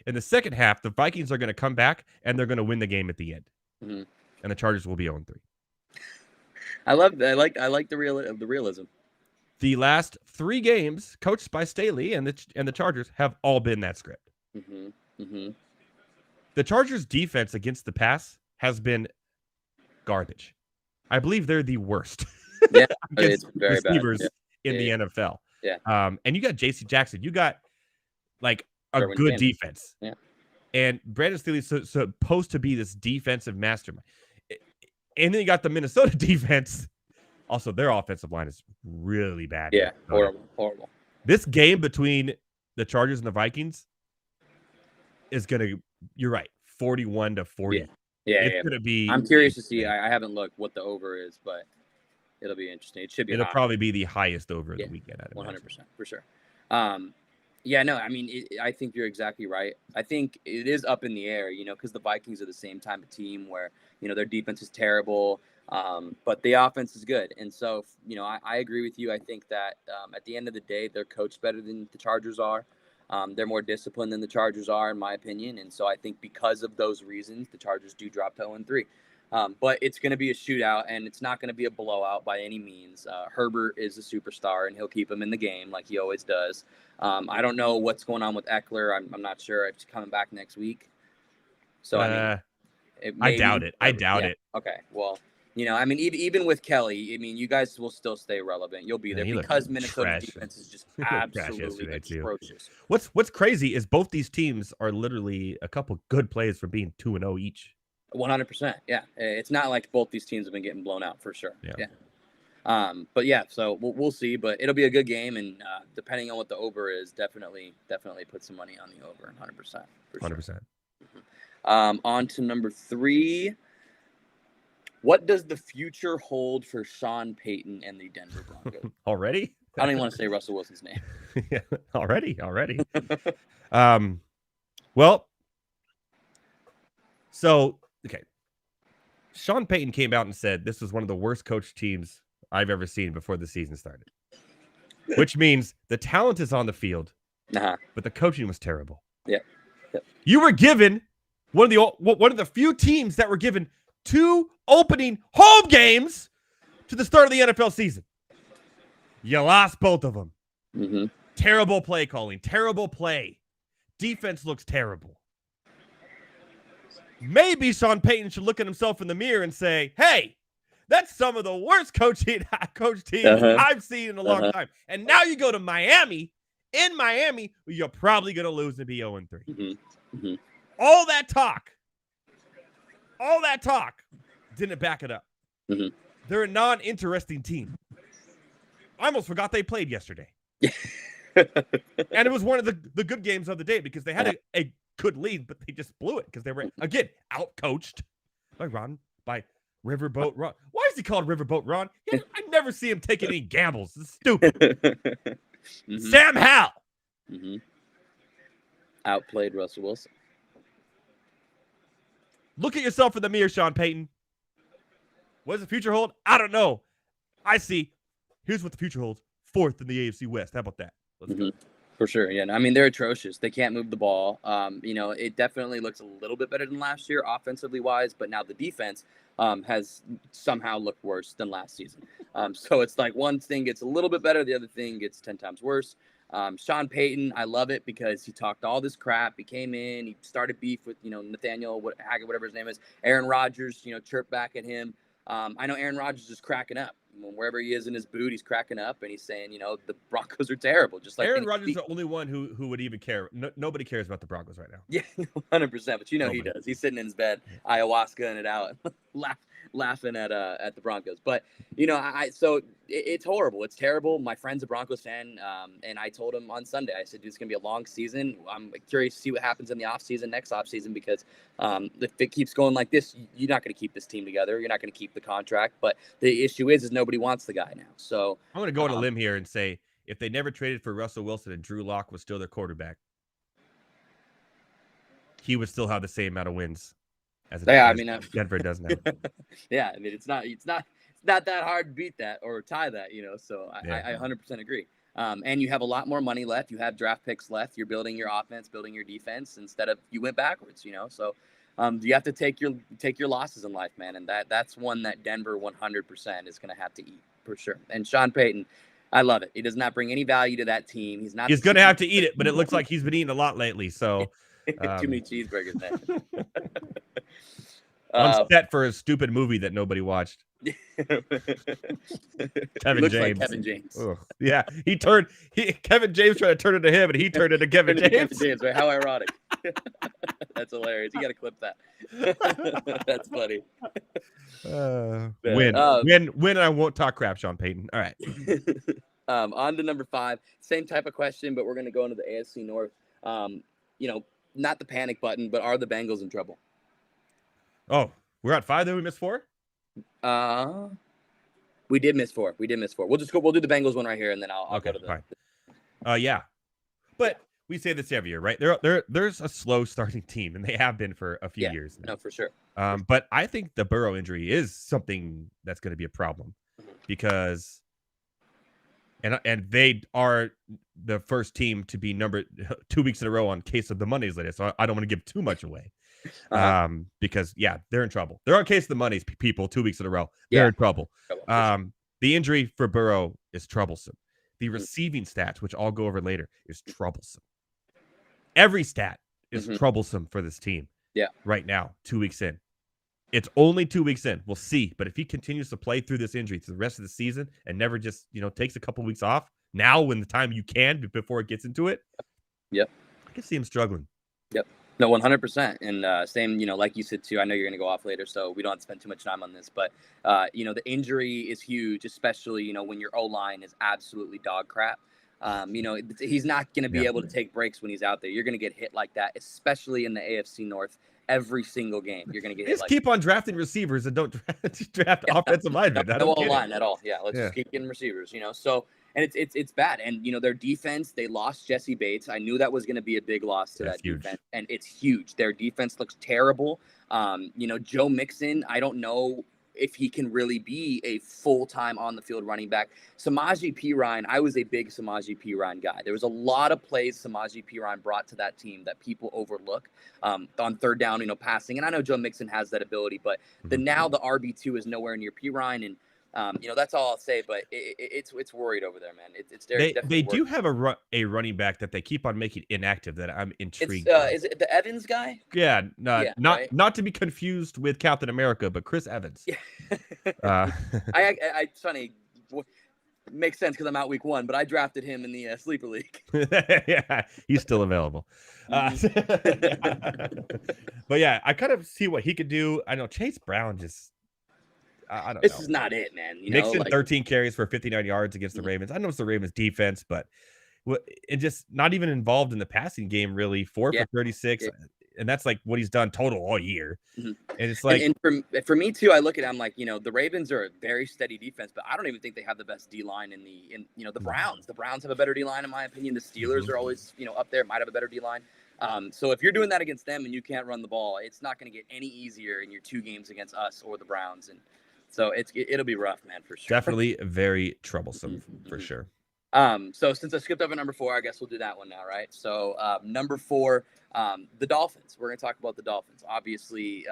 In the second half, the Vikings are going to come back and they're going to win the game at the end, and the Chargers will be 0-3. I like the realism. The last 3 games, coached by Staley and the Chargers, have all been that script. The Chargers' defense against the pass has been garbage. I believe they're the worst. Yeah, against it's very receivers bad. in the NFL. Yeah. And you got J.C. Jackson. You got like a Derwin good James. defense. Yeah. And Brandon Staley's supposed to be this defensive mastermind. And then you got the Minnesota defense. Also, their offensive line is really bad. Yeah, horrible. This game between the Chargers and the Vikings is going to, you're right, 41-40. Yeah, it's going to be. I'm curious to see. I haven't looked what the over is, but it'll be interesting. It'll probably be the highest over of the weekend. 100% for sure. Yeah, no, I mean, I think you're exactly right. I think it is up in the air, because the Vikings are the same type of team where, their defense is terrible, but the offense is good. And so, I agree with you. I think that at the end of the day, they're coached better than the Chargers are. They're more disciplined than the Chargers are, in my opinion. And so I think because of those reasons, the Chargers do drop to 0-3. But it's going to be a shootout, and it's not going to be a blowout by any means. Herbert is a superstar, and he'll keep him in the game like he always does. I don't know what's going on with Eckler. I'm not sure if he's coming back next week. So I doubt it. I doubt it. Okay, well, even with Kelly, you guys will still stay relevant. You'll be there because Minnesota defense is just absolutely atrocious. What's crazy is both these teams are literally a couple good plays from being 2-0 each. 100%. Yeah, it's not like both these teams have been getting blown out for sure. Yeah. But yeah, so we'll see. But it'll be a good game, and depending on what the over is, definitely put some money on the over. 100%. 100%. On to number 3. What does the future hold for Sean Payton and the Denver Broncos? Already? I don't even want to say Russell Wilson's name. Yeah, already. Well, so okay. Sean Payton came out and said this was one of the worst coached teams I've ever seen before the season started, which means the talent is on the field, but the coaching was terrible. Yeah. You were given one of the few teams that were given 2 opening home games to the start of the NFL season. You lost both of them. Mm-hmm. Terrible play calling, terrible play. Defense looks terrible. Maybe Sean Payton should look at himself in the mirror and say, hey, that's some of the worst coach teams I've seen in a long time. And now you go to Miami. In Miami, you're probably going to lose and be 0-3. Mm-hmm. All that talk didn't back it up. Mm-hmm. They're a non-interesting team. I almost forgot they played yesterday. And it was one of the good games of the day because they had a good lead, but they just blew it because they were, again, out-coached by Riverboat Ron. Why is he called Riverboat Ron? I never see him taking any gambles. It's stupid. Mm-hmm. Sam Howell. Mm-hmm. Outplayed Russell Wilson. Look at yourself in the mirror, Sean Payton. What does the future hold? I don't know. I see. Here's what the future holds. 4th in the AFC West. How about that? Let's go. For sure. Yeah. I mean, they're atrocious. They can't move the ball. It definitely looks a little bit better than last year, offensively wise, but now the defense has somehow looked worse than last season. So it's like one thing gets a little bit better, the other thing gets 10 times worse. Sean Payton, I love it because he talked all this crap. He came in, he started beef with, Nathaniel Hackett, whatever his name is. Aaron Rodgers, chirped back at him. I know Aaron Rodgers is cracking up. Wherever he is in his boot, he's cracking up, and he's saying, the Broncos are terrible. Just like Aaron Rodgers is the only one who would even care. Nobody cares about the Broncos right now. Yeah, 100%. But nobody. He does. He's sitting in his bed, ayahuasca-ing it out, laughing at the Broncos. But so it's horrible. It's terrible. My friend's a Broncos fan, and I told him on Sunday, I said, dude, it's gonna be a long season. I'm curious to see what happens in the next offseason, because if it keeps going like this, you're not gonna keep this team together. You're not gonna keep the contract. But the issue is nobody wants the guy now. So I'm gonna go on a limb here and say, if they never traded for Russell Wilson and Drew Lock was still their quarterback, he would still have the same amount of wins as Denver does now. Yeah, I mean, it's not that hard to beat that or tie that, So I 100% agree. And you have a lot more money left. You have draft picks left. You're building your offense, building your defense instead of you went backwards. So you have to take your losses in life, man. And that's one that Denver 100% is going to have to eat for sure. And Sean Payton, I love it. He does not bring any value to that team. He's going to have to eat it, but it looks like he's been eating a lot lately. So too many cheeseburgers, man. I'm set for a stupid movie that nobody watched. Kevin James. Like Kevin James. Ugh. Yeah, Kevin James tried to turn it to him, and he turned it to Kevin James. Kevin James, right? How ironic. That's hilarious. You got to clip that. That's funny. Win. I won't talk crap, Sean Payton. All right. On to number 5. Same type of question, but we're going to go into the AFC North. Not the panic button, but are the Bengals in trouble? Oh, we're at 5, then we missed 4? We did miss 4. We'll do the Bengals one right here, and then I'll go to the fine. Yeah. But we say this every year, right? There's a slow starting team, and they have been for a few years now. No, for sure. But I think the Burrow injury is something that's going to be a problem, because and they are the first team to be numbered 2 weeks in a row on Case of the Mondays list. So I don't want to give too much away. Because they're in trouble. They're on Case of the Mondays, people 2 weeks in a row. They're in trouble. The injury for Burrow is troublesome. The receiving stats, which I'll go over later, is troublesome. Every stat is troublesome for this team. Yeah. Right now, 2 weeks in. It's only 2 weeks in. We'll see. But if he continues to play through this injury through the rest of the season and never just, takes a couple weeks off now when the time you can before it gets into it. Yep. I can see him struggling. Yep. No, 100%. And same, like you said, too, I know you're going to go off later, so we don't have to spend too much time on this. But, the injury is huge, especially, when your O-line is absolutely dog crap. He's not going to be able to take breaks when he's out there. You're going to get hit like that, especially in the AFC North. Every single game, you're going to get hit. Just keep on drafting receivers and don't draft offensive linemen. No O-line at all. Yeah, let's just keep getting receivers, So, and it's bad. And, their defense, they lost Jesse Bates. I knew that was going to be a big loss to that defense. And it's huge. Their defense looks terrible. Joe Mixon, I don't know if he can really be a full-time on-the-field running back. Samaje Perine, I was a big Samaje Perine guy. There was a lot of plays Samaje Perine brought to that team that people overlook on third down, passing. And I know Joe Mixon has that ability, but now the RB2 is nowhere near Perine, and that's all I'll say. But it's worried over there, man. They do have a running back that they keep on making inactive that I'm intrigued. Is it the Evans guy? Yeah, not to be confused with Captain America, but Chris Evans. It's funny. Makes sense because I'm out week 1, but I drafted him in the sleeper league. Yeah, he's still available. But yeah, I kind of see what he could do. I know Chase Brown just. I don't know. This is not it, man. Mixon 13 carries for 59 yards against the Ravens. I know it's the Ravens defense, but it just not even involved in the passing game, really. 4 for 36. and that's like what he's done total all year. Mhm. And it's like, and for me too, I look at it, I'm like, the Ravens are a very steady defense, but I don't even think they have the best D line in the Browns. The Browns have a better D line in my opinion. The Steelers are always up there, might have a better D line. So if you're doing that against them and you can't run the ball, it's not going to get any easier in your 2 games against us or the Browns. And so it'll be rough, man, for sure. definitely very troublesome for sure. So since I skipped over number 4, I guess we'll do that one now, right? So number 4, the Dolphins. We're going to talk about the Dolphins. Obviously,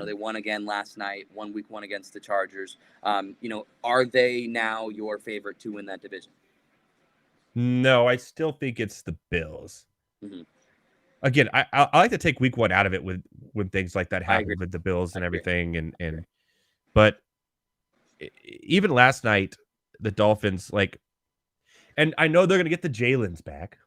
they won again last night, won week 1 against the Chargers. Are they now your favorite to win that division? No, I still think it's the Bills. Mm-hmm. Again, I like to take week 1 out of it when things like that happen with the Bills and everything. But even last night, the Dolphins, like, and I know they're going to get the Jalen's back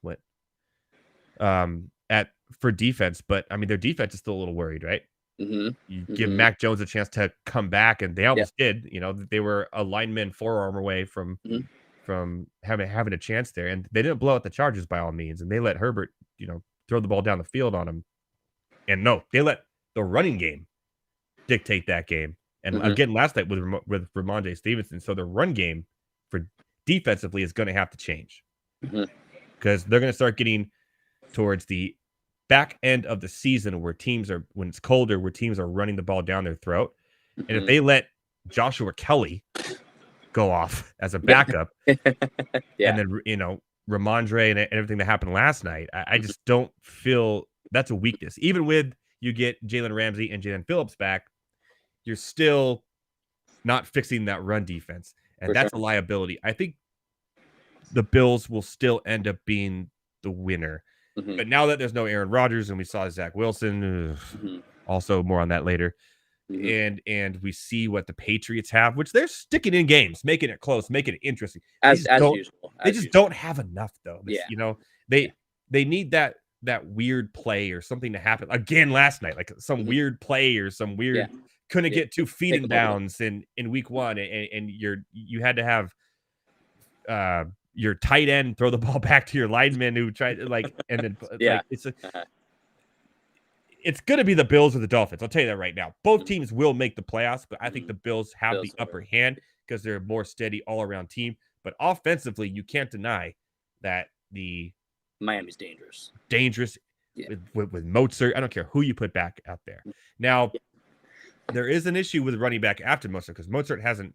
for defense, but I mean, their defense is still a little worried, right? You give Mac Jones a chance to come back, and they almost did. They were a lineman forearm away from having a chance there, and they didn't blow out the Chargers by all means, and they let Herbert, throw the ball down the field on him. And no, they let the running game dictate that game. And again, last night with Ramondre Stevenson, so the run game for defensively is going to have to change because they're going to start getting towards the back end of the season when it's colder, where teams are running the ball down their throat. And if they let Joshua Kelly go off as a backup, and then, Ramondre and everything that happened last night, I just don't feel that's a weakness. Even with you get Jalen Ramsey and Jalen Phillips back, you're still not fixing that run defense. And that's a liability. I think the Bills will still end up being the winner. But now that there's no Aaron Rodgers and we saw Zach Wilson, also more on that later, and we see what the Patriots have, which they're sticking in games, making it close, making it interesting. As usual. They just don't have enough, though. They need that weird play or something to happen again last night, like some weird play or some weird couldn't get 2 feet in bounds in week 1, and you had to have your tight end throw the ball back to your lineman who tried it's going to be the Bills or the Dolphins. I'll tell you that right now. Both teams will make the playoffs, but I think the Bills have the upper hand because they're a more steady all around team. But offensively, you can't deny that the Miami's dangerous with Mozart. I don't care who you put back out there. Now, there is an issue with running back after Mozart because Mozart has a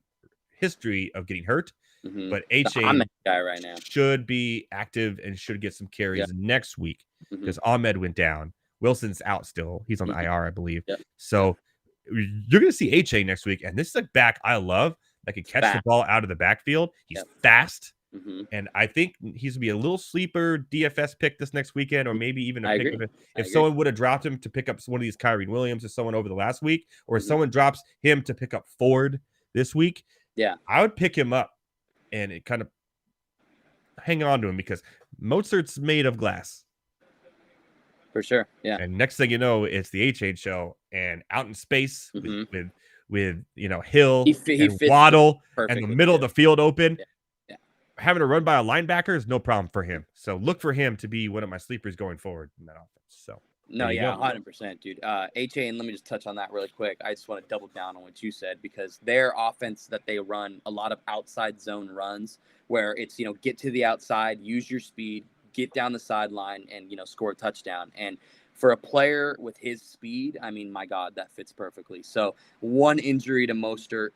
history of getting hurt. But Ahmad guy right now should be active and should get some carries next week because Ahmed went down. Wilson's out still. He's on the IR, I believe. So you're going to see H.A. next week. And this is a back I love that can catch the ball out of the backfield. He's fast. And I think he's going to be a little sleeper DFS pick this next weekend, or maybe even a pick if someone would have dropped him to pick up one of these Kyrie Williams or someone over the last week, or if someone drops him to pick up Ford this week. I would pick him up and it kind of hang on to him because Mozart's made of glass. For sure. Yeah. And next thing you know, it's the H.A. show and out in space with Hill and Waddle and the middle of the field open. Having to run by a linebacker is no problem for him. So look for him to be one of my sleepers going forward in that offense. So 100%, dude. H.A., and let me just touch on that really quick. I just want to double down on what you said because their offense that they run a lot of outside zone runs where it's, get to the outside, use your speed, get down the sideline and, score a touchdown. And for a player with his speed, I mean, my God, that fits perfectly. So one injury to Mostert,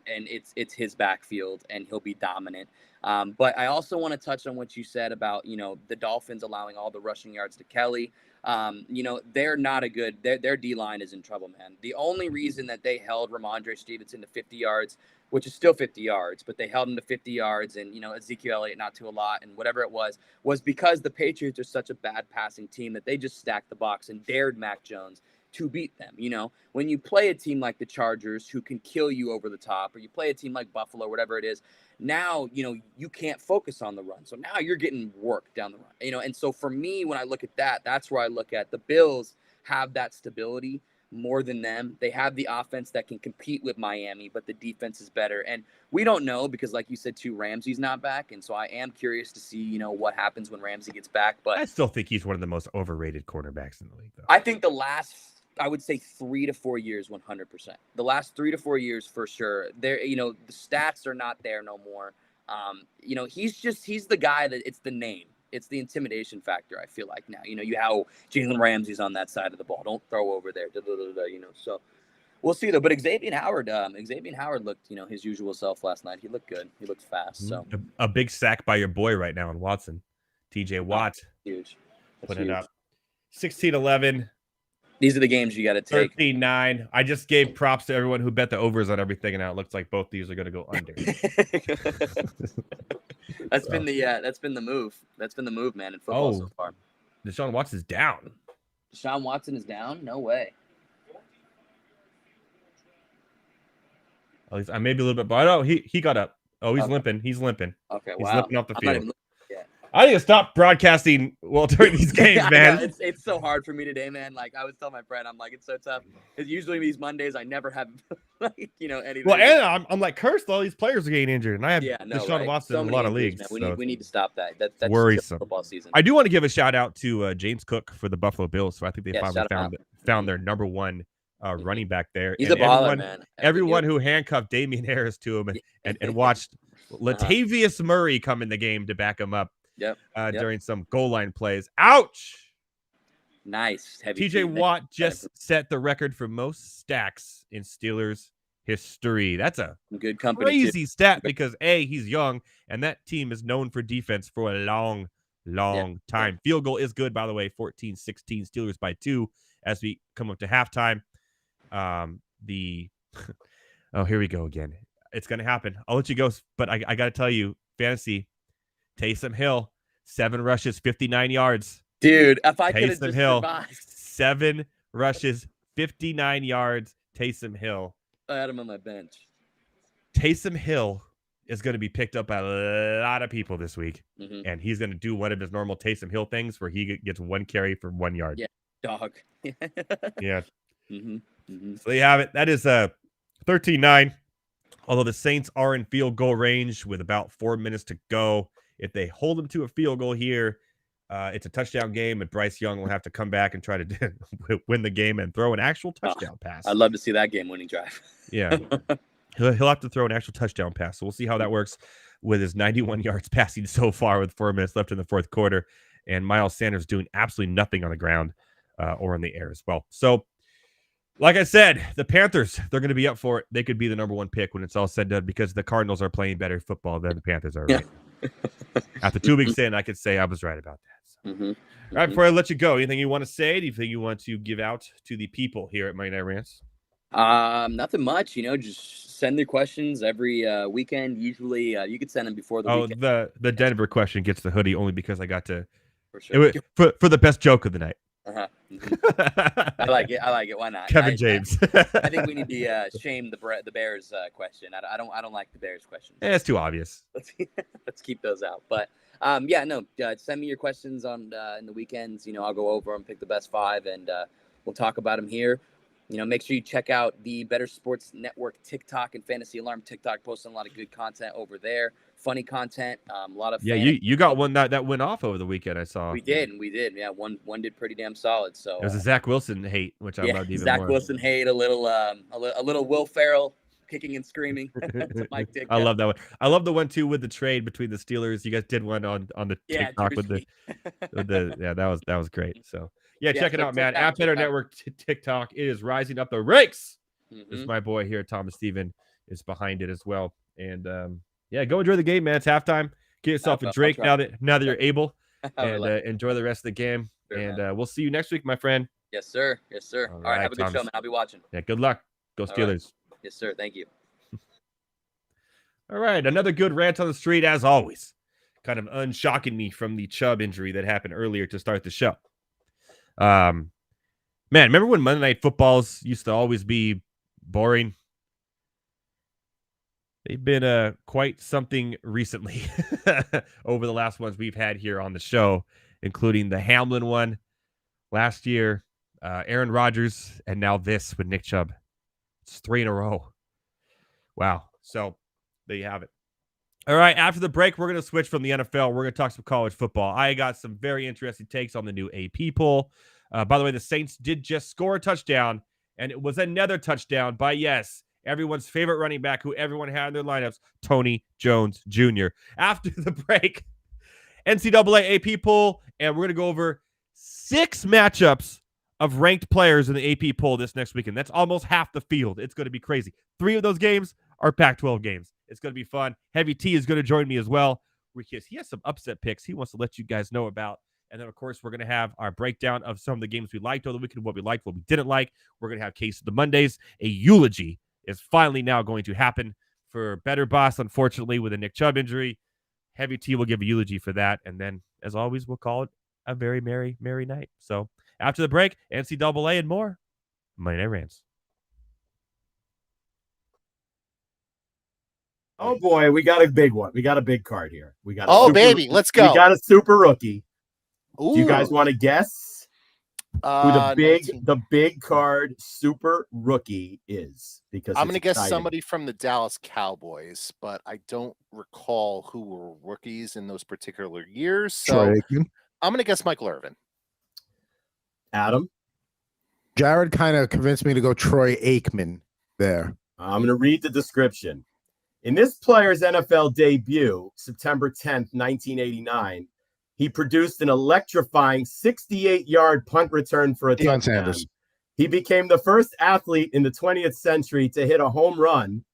and it's his backfield, and he'll be dominant. But I also want to touch on what you said about, the Dolphins allowing all the rushing yards to Kelly. They're not a good – their D-line is in trouble, man. The only reason that they held Ramondre Stevenson to 50 yards, which is still 50 yards, but they held him to 50 yards and, Ezekiel Elliott not to a lot and whatever it was because the Patriots are such a bad passing team that they just stacked the box and dared Mac Jones to beat them. When you play a team like the Chargers who can kill you over the top, or you play a team like Buffalo, whatever it is, now, you can't focus on the run. So now you're getting work down the run, and so for me, when I look at that, that's where I look at the Bills have that stability. more than them. They have the offense that can compete with Miami, but the defense is better. And we don't know because, like you said, too, Ramsey's not back. And so I am curious to see, what happens when Ramsey gets back. But I still think he's one of the most overrated cornerbacks in the league, though. I think I would say 3 to 4 years, 100%. The last 3 to 4 years for sure. There, the stats are not there no more. He's the guy that it's the name. It's the intimidation factor, I feel like now. How Jalen Ramsey's on that side of the ball. Don't throw over there. So we'll see, though. But Xavier Howard looked, his usual self last night. He looked good. He looked fast. So a big sack by your boy right now in Watson. TJ Watt. Huge. Put it up. 16-11. These are the games you got to take. 13-9. I just gave props to everyone who bet the overs on everything, and now it looks like both these are going to go under. That's been the move. That's been the move, man, in football so far. Deshaun Watson is down. Deshaun Watson is down? No way. At least I may be a little bit, but no, he got up. Oh, he's limping. He's limping. Okay, he's wow. limping off the field. I need to stop broadcasting during these games, man. It's so hard for me today, man. Like I was telling my friend, I'm like, it's so tough. Because usually these Mondays, I never have, anything. Well, and I'm like cursed. All these players are getting injured, and I have Deshaun Watson in a lot of leagues. We need to stop that. That's worrisome. Football season. I do want to give a shout out to James Cook for the Buffalo Bills. So I think they finally found their number one running back there. He's a baller, man. Everyone who handcuffed Damian Harris to him and watched Latavius Murray come in the game to back him up. Yep. During some goal line plays. Ouch! Nice. TJ Watt just set the record for most stacks in Steelers history. That's a good company. Crazy stat because he's young, and that team is known for defense for a long time. Field goal is good, by the way. 14-16 Steelers by 2 as we come up to halftime. Here we go again. It's gonna happen. I'll let you go, but I gotta tell you, fantasy. Taysom Hill, 7 rushes, 59 yards. Dude, if I could have just survived. 7 rushes, 59 yards. Taysom Hill. I had him on my bench. Taysom Hill is going to be picked up by a lot of people this week, and he's going to do one of his normal Taysom Hill things where he gets 1 carry for 1 yard. Yeah, dog. Yeah. So there you have it. That is 13-9. Although the Saints are in field goal range with about 4 minutes to go. If they hold them to a field goal here, it's a touchdown game, and Bryce Young will have to come back and try to win the game and throw an actual touchdown pass. I'd love to see that game-winning drive. Yeah. He'll have to throw an actual touchdown pass. So we'll see how that works with his 91 yards passing so far with 4 minutes left in the fourth quarter. And Miles Sanders doing absolutely nothing on the ground or in the air as well. So, like I said, the Panthers, they're going to be up for it. They could be the number 1 pick when it's all said and done because the Cardinals are playing better football than the Panthers are. Right? After 2 weeks in, I could say I was right about that. So. All right, before I let you go, anything you want to say? Anything you want to give out to the people here at Monday Night Rants? Nothing much. Just send their questions every weekend. Usually, you could send them before the weekend. The Denver question gets the hoodie only because I got to for the best joke of the night. I like it. Why not? Kevin James. I think we need to shame the Bears question. I don't like the Bears question. It's too obvious. Let's keep those out. But send me your questions on in the weekends. I'll go over them, pick the best 5, and we'll talk about them here. Make sure you check out the Better Sports Network TikTok and Fantasy Alarm TikTok. Posting a lot of good content over there. Funny content. A lot of you got one that went off over the weekend. I saw. We did. Yeah, one did pretty damn solid. So it was a Zach Wilson hate, which I loved even Zach more. Wilson hate, a little Will Ferrell kicking and screring. I love that one. I love the one too with the trade between the Steelers. You guys did one on the TikTok with the that was great. So check it out, man. At Better Network TikTok, it is rising up the ranks. This is my boy here, Thomas Steven, is behind it as well. And go enjoy the game, man. It's halftime. Get yourself a drink now that you're able, and enjoy the rest of the game. Sure, and we'll see you next week, my friend. Yes, sir. All right, have a good show, man. I'll be watching. Yeah, good luck. Go Steelers. Right. Yes, sir. Thank you. All right, another good rant on the street as always. Kind of unshocking me from the Chubb injury that happened earlier to start the show. Man, remember when Monday Night Footballs used to always be boring? They've been quite something recently over the last ones we've had here on the show, including the Hamlin one last year, Aaron Rodgers, and now this with Nick Chubb. It's 3 in a row. Wow. So there you have it. All right, after the break, we're going to switch from the NFL. We're going to talk some college football. I got some very interesting takes on the new AP poll. By the way, the Saints did just score a touchdown, and it was another touchdown by, yes, everyone's favorite running back who everyone had in their lineups, Tony Jones Jr. After the break, NCAA AP poll, and we're going to go over 6 matchups of ranked players in the AP poll this next weekend. That's almost half the field. It's going to be crazy. 3 of those games are Pac-12 games. It's going to be fun. Heavy T is going to join me as well, because he has some upset picks he wants to let you guys know about. And then, of course, we're going to have our breakdown of some of the games we liked over the weekend, what we liked, what we didn't like. We're going to have Case of the Mondays. A eulogy is finally now going to happen for Better Boss, unfortunately, with a Nick Chubb injury. Heavy T will give a eulogy for that. And then, as always, we'll call it a very merry, merry night. So after the break, NCAA and more. Monday Night Rants. Oh boy, we got a big one. We got a big card here. We got let's go. We got a super rookie. Ooh. Do you guys want to guess who the big card super rookie is? Because I'm going to guess exciting. somebody from the Dallas Cowboys, but I don't recall who were rookies in those particular years. So I'm going to guess Michael Irvin. Adam? Jared kind of convinced me to go Troy Aikman there. I'm going to read the description. In this player's NFL debut, September 10th, 1989, he produced an electrifying 68-yard punt return for a touchdown. Sanders. He became the first athlete in the 20th century to hit a home run,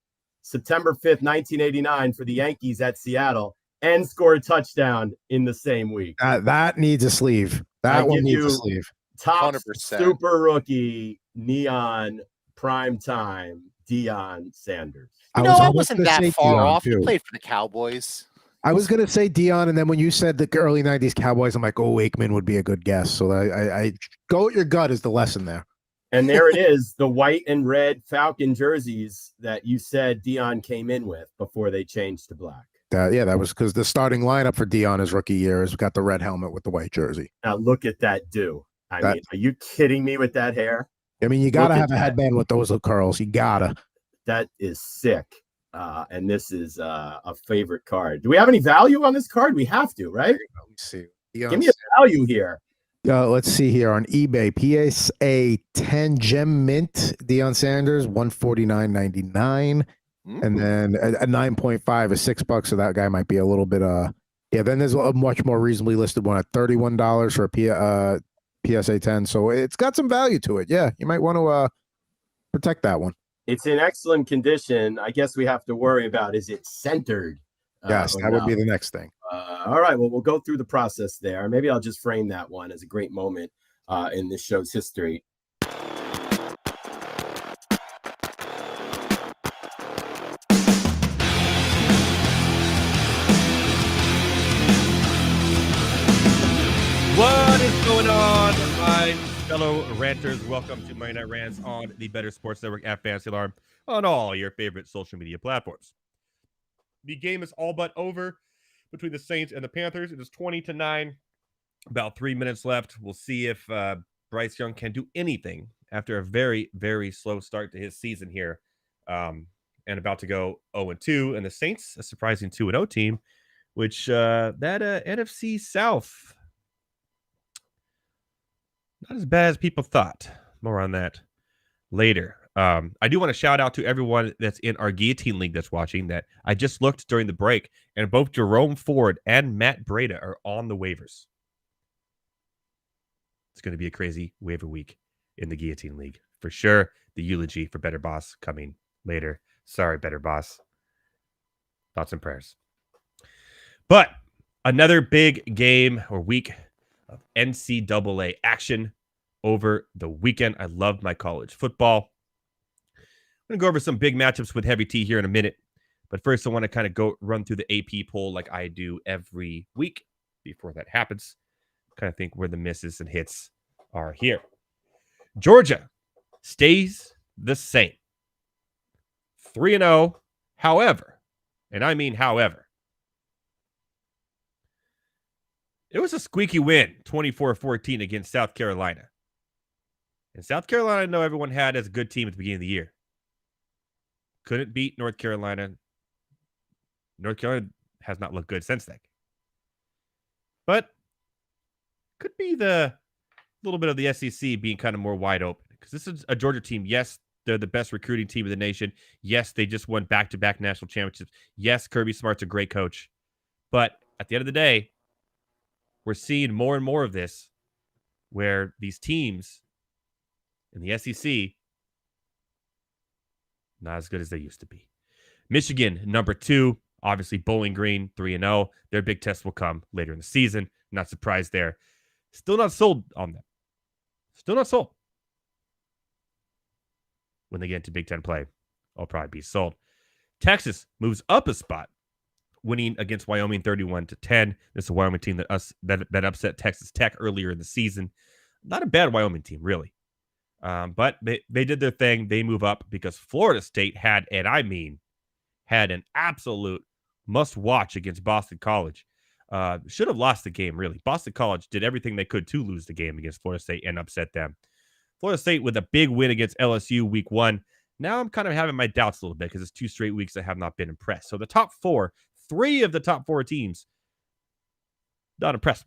September 5th, 1989, for the Yankees at Seattle, and score a touchdown in the same week. That needs a sleeve. That one needs a sleeve. Top 100%. super rookie, neon, prime time, Deion Sanders. I wasn't that far off. He played for the Cowboys. I was going to say Deion, and then when you said the early 90s Cowboys, I'm like, oh, Aikman would be a good guess. So I go with your gut is the lesson there. And there it is, the white and red Falcon jerseys that you said Deion came in with before they changed to black. That was because the starting lineup for Deion his rookie year has got the red helmet with the white jersey. Now look at that do. I mean, are you kidding me with that hair? I mean, you got to have a headband with those curls. You got to. That is sick. And this is a favorite card. Do we have any value on this card? We have to, right? Let me see. Give me a value here. Let's see here on eBay. PSA 10 gem mint Deion Sanders, $149.99. And then a 9.5 is $6. So that guy might be a little bit. Then there's a much more reasonably listed one at $31 for a PSA 10. So it's got some value to it. Yeah, you might want to protect that one. It's in excellent condition. I guess we have to worry about, is it centered? Yes, that would be the next thing. All right, well, we'll go through the process there. Maybe I'll just frame that one as a great moment in this show's history. What is going on, my fellow ranters? Welcome to Monday Night Rants on the Better Sports Network at Fantasy Alarm on all your favorite social media platforms. The game is all but over between the Saints and the Panthers. It is 20-9. About 3 minutes left. We'll see if Bryce Young can do anything after a very, very slow start to his season here, and about to go 0-2. And the Saints, a surprising 2-0 team, which that NFC South, not as bad as people thought. More on that later. I do want to shout out to everyone that's in our Guillotine League that's watching. That I just looked during the break, and both Jerome Ford and Matt Breida are on the waivers. It's going to be a crazy waiver week in the Guillotine League for sure. The eulogy for Better Boss coming later. Sorry, Better Boss. Thoughts and prayers. But another big game or week of NCAA action over the weekend. I love my college football. I'm going to go over some big matchups with Heavy T here in a minute. But first, I want to kind of run through the AP poll like I do every week before that happens. Kind of think where the misses and hits are here. Georgia stays the same. 3-0. However, and I mean however, it was a squeaky win, 24-14 against South Carolina. And South Carolina, I know everyone had as a good team at the beginning of the year. Couldn't beat North Carolina. North Carolina has not looked good since then. But could be the little bit of the SEC being kind of more wide open. Because this is a Georgia team. Yes, they're the best recruiting team in the nation. Yes, they just won back-to-back national championships. Yes, Kirby Smart's a great coach. But at the end of the day, we're seeing more and more of this where these teams in the SEC not as good as they used to be. Michigan, number 2. Obviously, Bowling Green, 3-0. Their big test will come later in the season. Not surprised there. Still not sold on them. Still not sold. When they get into Big Ten play, I'll probably be sold. Texas moves up a spot, winning against Wyoming 31-10. This is a Wyoming team that upset Texas Tech earlier in the season. Not a bad Wyoming team, really. But they did their thing. They move up because Florida State had an absolute must-watch against Boston College. Should have lost the game, really. Boston College did everything they could to lose the game against Florida State and upset them. Florida State with a big win against LSU week 1. Now I'm kind of having my doubts a little bit because it's 2 straight weeks that have not been impressed. So the top 4, 3 of the top 4 teams, not impressed.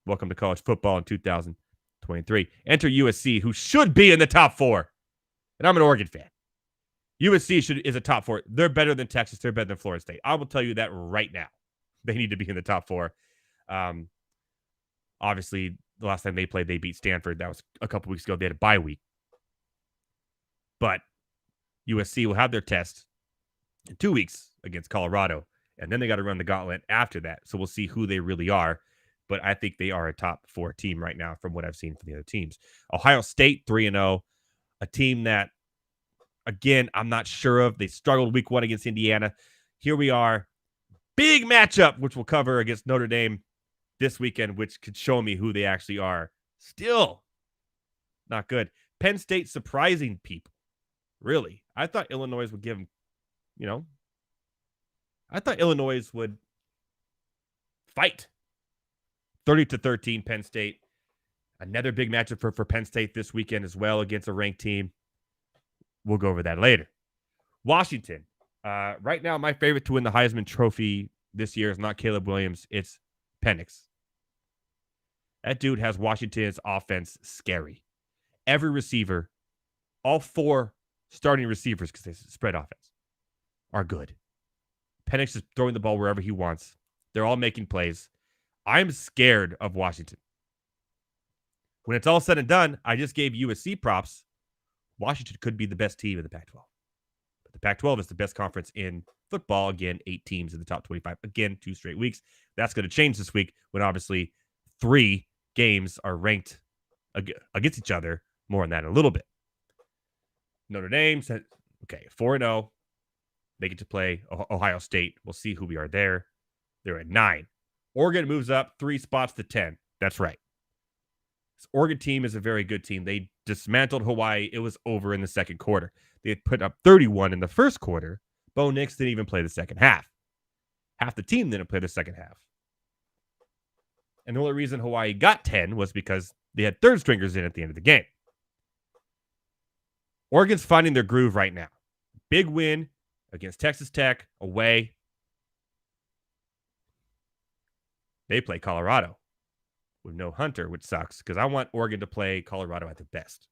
Welcome to college football in 2023. Enter USC, who should be in the top 4. And I'm an Oregon fan. USC is a top 4. They're better than Texas. They're better than Florida State. I will tell you that right now. They need to be in the top 4. Obviously, the last time they played, they beat Stanford. That was a couple weeks ago. They had a bye week. But USC will have their test in 2 weeks against Colorado. And then they got to run the gauntlet after that. So we'll see who they really are. But I think they are a top 4 team right now from what I've seen from the other teams. Ohio State, 3-0. A team that, again, I'm not sure of. They struggled week 1 against Indiana. Here we are. Big matchup, which we'll cover against Notre Dame this weekend, which could show me who they actually are. Still not good. Penn State surprising people. Really. I thought Illinois would give them, I thought Illinois would fight. 30-13 Penn State. Another big matchup for Penn State this weekend as well against a ranked team. We'll go over that later. Washington. Right now, my favorite to win the Heisman Trophy this year is not Caleb Williams. It's Penix. That dude has Washington's offense scary. Every receiver, all 4 starting receivers, because they spread offense, are good. Penix is throwing the ball wherever he wants. They're all making plays. I'm scared of Washington. When it's all said and done, I just gave USC props. Washington could be the best team in the Pac-12. But the Pac-12 is the best conference in football. Again, 8 teams in the top 25. Again, 2 straight weeks. That's going to change this week when obviously 3 games are ranked against each other. More on that in a little bit. Notre Dame said, okay, 4-0. They get to play Ohio State. We'll see who we are there. They're at 9. Oregon moves up 3 spots to 10. That's right. This Oregon team is a very good team. They dismantled Hawaii. It was over in the second quarter. They had put up 31 in the first quarter. Bo Nix didn't even play the second half. Half the team didn't play the second half. And the only reason Hawaii got 10 was because they had third stringers in at the end of the game. Oregon's finding their groove right now. Big win against Texas Tech away. They play Colorado with no Hunter, which sucks because I want Oregon to play Colorado at their best.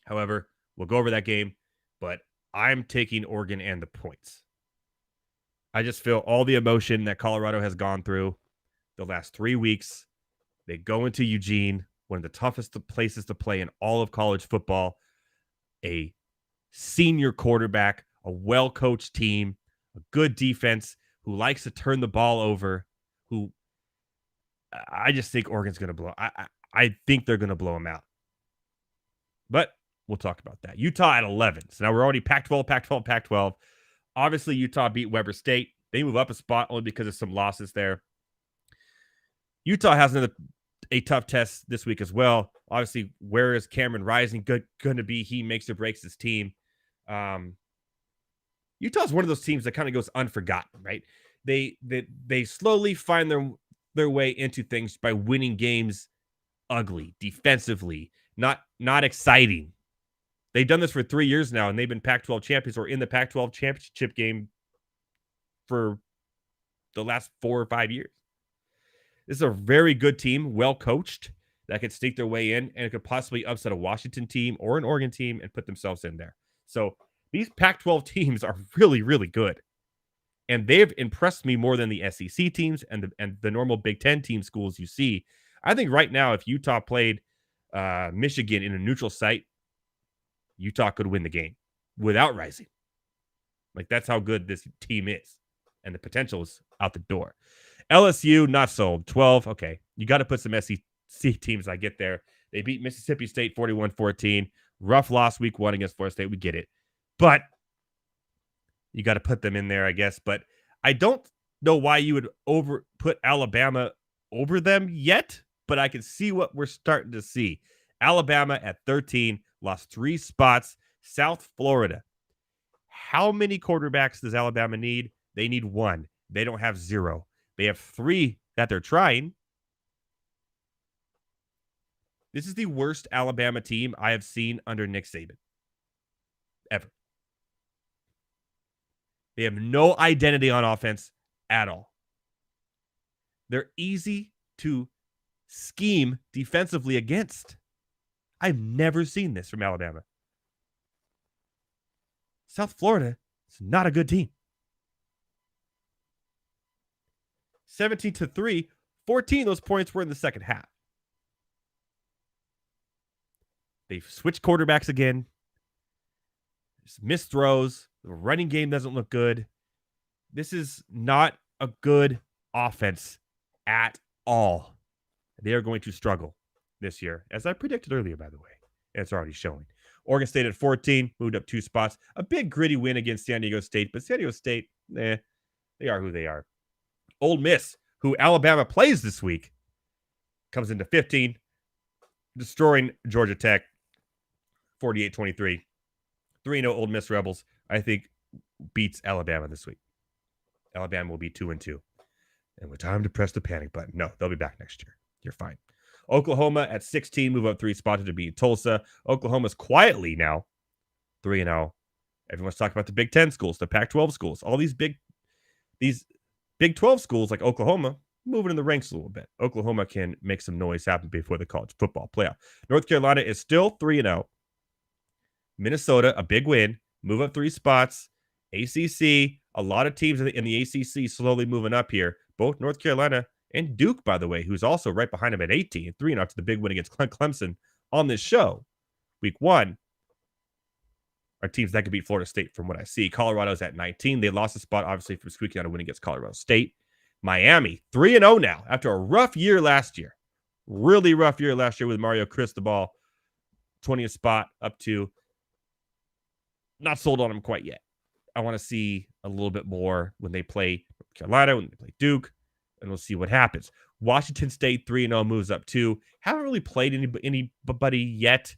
However, we'll go over that game, but I'm taking Oregon and the points. I just feel all the emotion that Colorado has gone through the last 3 weeks. They go into Eugene, one of the toughest places to play in all of college football. A senior quarterback, a well-coached team, a good defense who likes to turn the ball over, who I just think Oregon's going to blow. I think they're going to blow them out. But we'll talk about that. Utah at 11. So now we're already Pac-12. Obviously, Utah beat Weber State. They move up a spot only because of some losses there. Utah has a tough test this week as well. Obviously, where is Cameron Rising going to be? He makes or breaks his team. Utah's one of those teams that kind of goes unforgotten, right? They slowly find their way into things by winning games ugly defensively, not exciting. They've done this for 3 years now, and they've been Pac-12 champions or in the Pac-12 championship game for the last 4 or 5 years. This is a very good team, well coached, that could sneak their way in, and it could possibly upset a Washington team or an Oregon team and put themselves in there. So these Pac-12 teams are really, really good. And they've impressed me more than the SEC teams and the normal Big Ten team schools you see. I think right now, if Utah played Michigan in a neutral site, Utah could win the game without rising. Like, that's how good this team is. And the potential is out the door. LSU, not sold. 12, okay. You got to put some SEC teams. I get there. They beat Mississippi State 41-14. Rough loss week 1 against Florida State. We get it. But you got to put them in there, I guess. But I don't know why you would put Alabama over them yet. But I can see what we're starting to see. Alabama at 13, lost 3 spots. South Florida. How many quarterbacks does Alabama need? They need 1. They don't have 0. They have 3 that they're trying. This is the worst Alabama team I have seen under Nick Saban. Ever. They have no identity on offense at all. They're easy to scheme defensively against. I've never seen this from Alabama. South Florida is not a good team. 17-3, 14 of those points were in the second half. They've switched quarterbacks again. There's missed throws. The running game doesn't look good. This is not a good offense at all. They are going to struggle this year, as I predicted earlier, by the way. And it's already showing. Oregon State at 14, moved up 2 spots. A big gritty win against San Diego State, but San Diego State, they are who they are. Ole Miss, who Alabama plays this week, comes into 15, destroying Georgia Tech 48-23. 3-0 Ole Miss Rebels, I think, beats Alabama this week. Alabama will be 2-2. And with time to press the panic button. No, they'll be back next year. You're fine. Oklahoma at 16, move up 3 spots to beat Tulsa. Oklahoma's quietly now 3-0. Everyone's talking about the Big Ten schools, the Pac-12 schools, all these Big 12 schools like Oklahoma moving in the ranks a little bit. Oklahoma can make some noise happen before the college football playoff. North Carolina is still 3-0. Minnesota, a big win, move up 3 spots. ACC, a lot of teams in the ACC slowly moving up here. Both North Carolina and Duke, by the way, who's also right behind him at 18, 3-0 to the big win against Clemson on this show. Week 1 are teams that could beat Florida State from what I see. Colorado's at 19. They lost a spot, obviously, from squeaking out a win against Colorado State. Miami, 3-0 now after a rough year last year. Really rough year last year with Mario Cristobal. 20th spot up to. Not sold on them quite yet. I want to see a little bit more when they play Carolina, when they play Duke, and we'll see what happens. Washington State 3-0 moves up 2. Haven't really played anybody yet.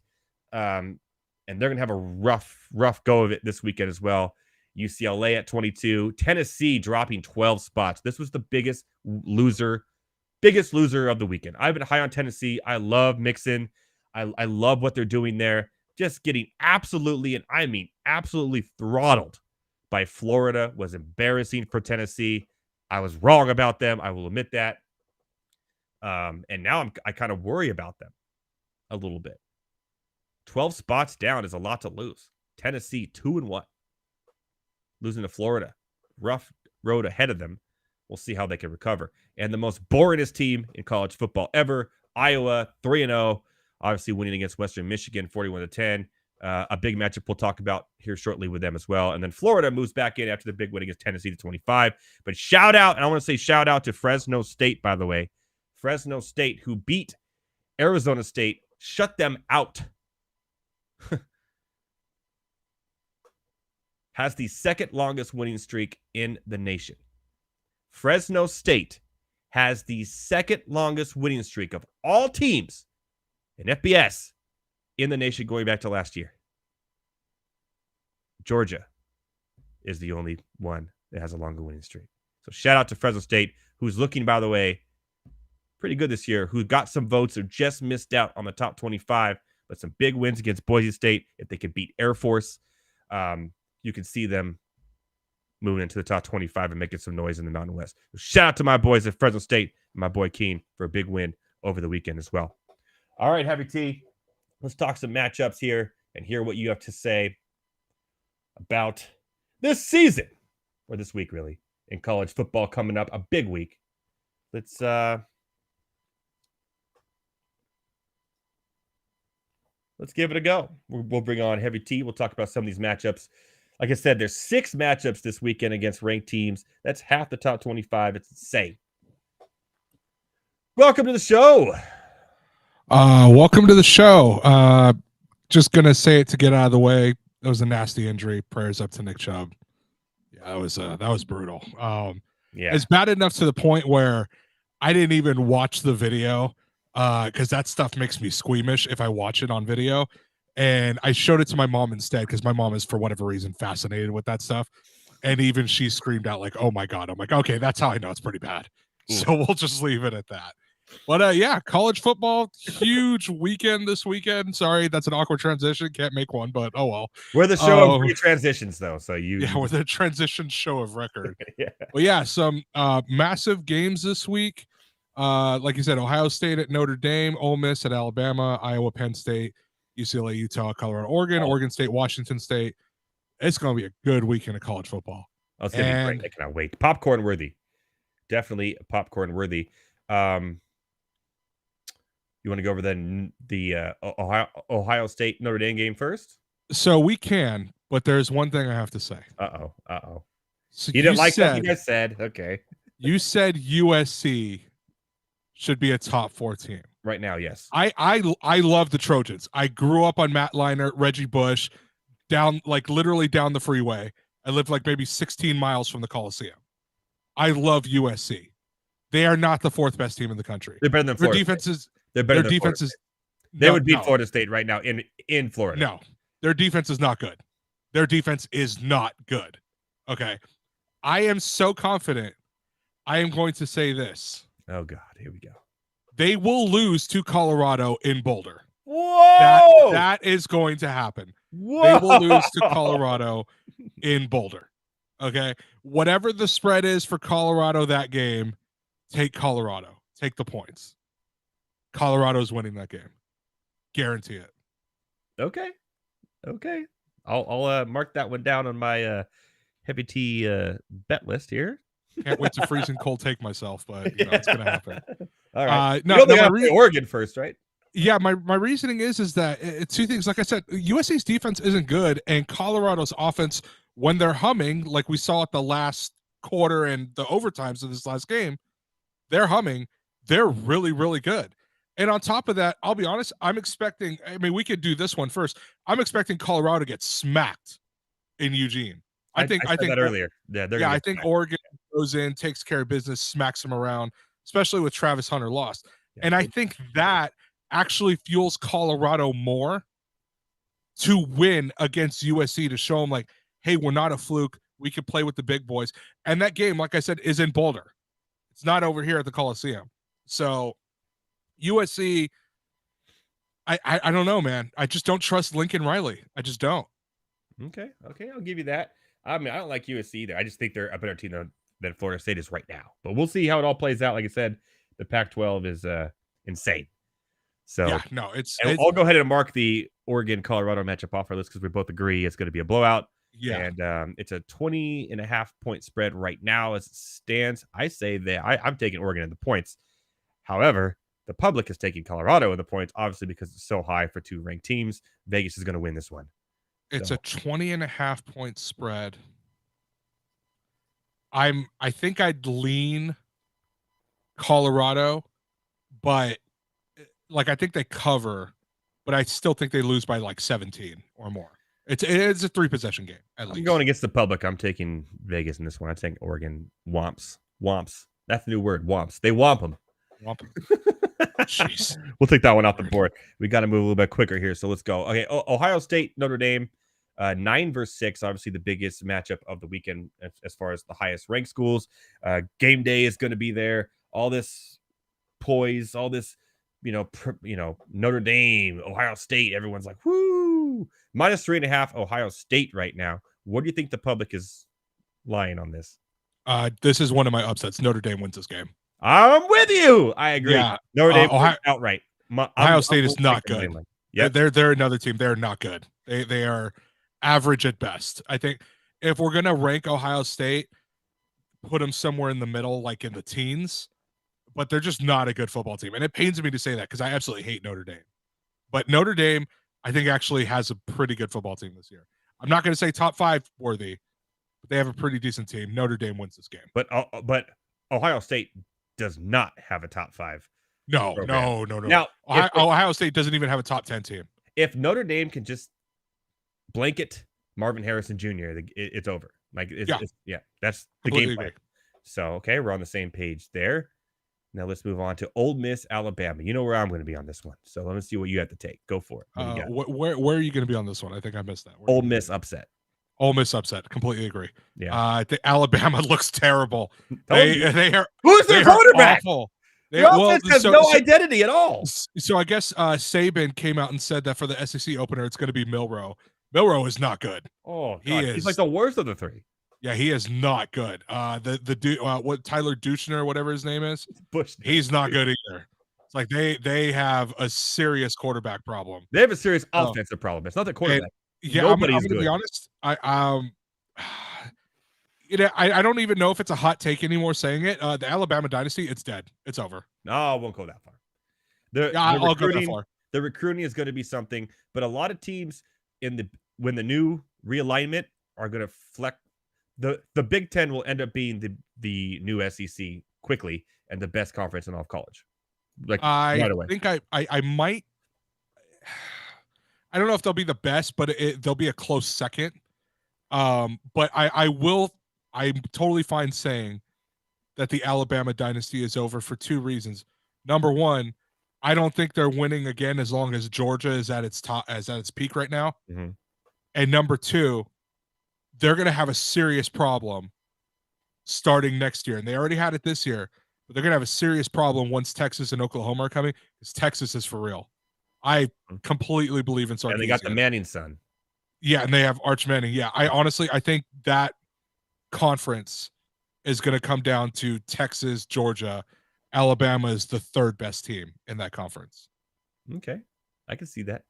And they're going to have a rough go of it this weekend as well. UCLA at 22. Tennessee dropping 12 spots. This was the biggest loser of the weekend. I've been high on Tennessee. I love Mixon. I love what they're doing there. Just getting absolutely, and I mean absolutely throttled by Florida was embarrassing for Tennessee. I was wrong about them. I will admit that. And now I kind of worry about them a little bit. 12 spots down is a lot to lose. Tennessee 2-1. Losing to Florida. Rough road ahead of them. We'll see how they can recover. And the most boringest team in college football ever, Iowa 3-0. Obviously winning against Western Michigan 41-10. A big matchup we'll talk about here shortly with them as well. And then Florida moves back in after the big win against Tennessee to 25. But shout out, and I want to say shout out to Fresno State, by the way. Fresno State, who beat Arizona State, shut them out. Has the second longest winning streak in the nation. Fresno State has the second longest winning streak of all teams in FBS in the nation going back to last year. Georgia is the only one that has a longer winning streak. So shout out to Fresno State, who's looking, by the way, pretty good this year, who got some votes, who just missed out on the top 25, but some big wins against Boise State. If they could beat Air Force, you can see them moving into the top 25 and making some noise in the Mountain West. So shout out to my boys at Fresno State and my boy Keen for a big win over the weekend as well. All right, Heavy T, let's talk some matchups here and hear what you have to say about this season, or this week, really, in college football coming up, a big week. Let's give it a go. We'll bring on Heavy T. We'll talk about some of these matchups. Like I said, there's 6 matchups this weekend against ranked teams. That's half the top 25. It's insane. Welcome to the show. Welcome to the show. Just going to say it to get out of the way. It was a nasty injury. Prayers up to Nick Chubb. Yeah, that was brutal. Yeah. It's bad enough to the point where I didn't even watch the video because that stuff makes me squeamish if I watch it on video. And I showed it to my mom instead because my mom is, for whatever reason, fascinated with that stuff. And even she screamed out like, "Oh my God." I'm like, okay, that's how I know it's pretty bad. So we'll just leave it at that. But yeah, college football, huge weekend this weekend. Sorry, that's an awkward transition. Can't make one, but oh well. We're the show of great transitions, though. So we're the transition show of record. Yeah. Well, yeah, some massive games this week. Like you said, Ohio State at Notre Dame, Ole Miss at Alabama, Iowa, Penn State, UCLA, Utah, Colorado, Oregon, Oregon State, Washington State. It's going to be a good weekend of college football. Oh, it's going to be great. I cannot wait. Popcorn worthy. Definitely popcorn worthy. You want to go over then the Ohio State Notre Dame game first? So we can, but there's one thing I have to say. Uh-oh. So you didn't like what you guys said. Okay. You said USC should be a top 4 team. Right now, yes. I love the Trojans. I grew up on Matt Leinart, Reggie Bush, literally down the freeway. I lived like maybe 16 miles from the Coliseum. I love USC. They are not the 4th best team in the country. They're better than Florida. Their defense is. They're better their than defense Florida is. They would beat Florida State right now in Florida. No, their defense is not good. Their defense is not good. Okay, I am so confident. I am going to say this. Oh God, here we go. They will lose to Colorado in Boulder. Whoa! That is going to happen. Whoa! They will lose to Colorado in Boulder. Okay, whatever the spread is for Colorado that game, take Colorado. Take the points. Colorado's winning that game. Guarantee it. Okay. I'll mark that one down on my Heavy T bet list here. Can't wait to freezing cold take myself, but it's going to happen. All right. No, Oregon first, right? Yeah, my reasoning is that it's 2 things. Like I said, USC's defense isn't good, and Colorado's offense, when they're humming, like we saw at the last quarter and the overtimes of this last game, they're humming. They're really, really good. And on top of that, I'll be honest, I'm expecting, we could do this one first. I'm expecting Colorado to get smacked in Eugene. I think that earlier. Yeah, I think Oregon goes in, takes care of business, smacks them around, especially with Travis Hunter lost. Yeah. And I think that actually fuels Colorado more to win against USC, to show them like, hey, we're not a fluke. We can play with the big boys. And that game, like I said, is in Boulder. It's not over here at the Coliseum. So USC, I don't know, man. I just don't trust Lincoln Riley. I just don't. Okay, I'll give you that. I mean, I don't like USC either. I just think they're a better team than Florida State is right now. But we'll see how it all plays out. Like I said, the Pac-12 is insane. So yeah, no, it's I'll go ahead and mark the Oregon-Colorado matchup off our list because we both agree it's going to be a blowout. Yeah. And it's a 20.5 point spread right now as it stands. I say that I'm taking Oregon in the points. However, the public is taking Colorado in the points, obviously, because it's so high for 2 ranked teams. Vegas is going to win this one. It's a 20.5 point spread. I think I'd lean Colorado, but I think they cover, but I still think they lose by 17 or more. It's a 3-possession game at least. I'm going against the public. I'm taking Vegas in this one. I'm taking Oregon. Womps. That's the new word. Womps. They womp them. Jeez. We'll take that one off the board. We got to move a little bit quicker here, so let's go. Okay, Ohio State, Notre Dame, 9-6. Obviously, the biggest matchup of the weekend as far as the highest ranked schools. Game day is going to be there. All this poise, all this, Notre Dame, Ohio State. Everyone's like, whoo, -3.5 Ohio State right now. What do you think the public is lying on this? This is one of my upsets. Notre Dame wins this game. I'm with you. I agree. Yeah. Notre Dame outright. Ohio State is not good. Yeah, they're another team. They're not good. They are average at best. I think if we're gonna rank Ohio State, put them somewhere in the middle, like in the teens. But they're just not a good football team, and it pains me to say that because I absolutely hate Notre Dame. But Notre Dame, I think, actually has a pretty good football team this year. I'm not going to say top 5 worthy, but they have a pretty decent team. Notre Dame wins this game. But Ohio State does not have a top 5. No. Now, Ohio State doesn't even have a top 10 team. If Notre Dame can just blanket Marvin Harrison Jr., it's over. Like, that's the game plan. So, okay, we're on the same page there. Now let's move on to Ole Miss, Alabama. You know where I'm going to be on this one. So let me see what you have to take. Go for it. Where are you going to be on this one? I think I missed that. Ole Miss upset. Ole Miss upset. Completely agree. Yeah. I think Alabama looks terrible. They are. Who's their quarterback? Awful. Their offense has no identity at all. So I guess Saban came out and said that for the SEC opener, it's going to be Milroe. Milroe is not good. Oh, God. He's like the worst of the 3. Yeah, he is not good. What Tyler Duchner, whatever his name is, Bush. He's not good either. It's like they have a serious quarterback problem. They have a serious offensive problem. It's not the quarterback. I'm going to be honest. I don't even know if it's a hot take anymore saying it. The Alabama dynasty, it's dead. It's over. No, I won't go that far. I'll go that far. The recruiting is going to be something, but a lot of teams when the new realignment are going to flex. The Big Ten will end up being the new SEC quickly and the best conference in all of college. Like right away. I think I might. I don't know if they'll be the best, but they'll be a close second. But I will. I'm totally fine saying that the Alabama dynasty is over for 2 reasons. Number one, I don't think they're winning again as long as Georgia is at its peak right now. Mm-hmm. And number 2, they're going to have a serious problem starting next year. And they already had it this year, but they're going to have a serious problem once Texas and Oklahoma are coming, because Texas is for real. I completely believe in Sarkisian. And they got the Manning son. Yeah, and they have Arch Manning. Yeah, I think that conference is going to come down to Texas, Georgia. Alabama is the 3rd best team in that conference. Okay, I can see that.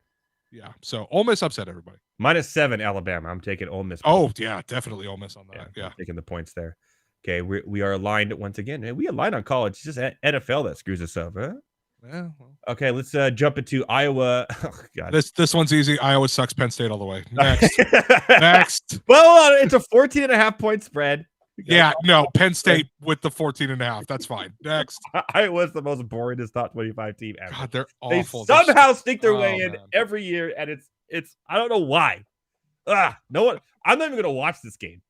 Yeah, so Ole Miss upset everybody. -7 Alabama. I'm taking Ole Miss. Oh, yeah, definitely Ole Miss on that. Yeah. Taking the points there. Okay, we are aligned once again. And we aligned on college. It's just NFL that screws us up, huh? Yeah. Okay, let's jump into Iowa. Oh, God. This one's easy. Iowa sucks. Penn State all the way. Next. Next. Well, it's a 14.5 point spread. Yeah, no, Penn State with the 14.5. That's fine. Next. Iowa's the most boringest top 25 team ever. God, they're They awful. somehow sneak their way in every year, and it's I don't know why. No one. I'm not even gonna watch this game.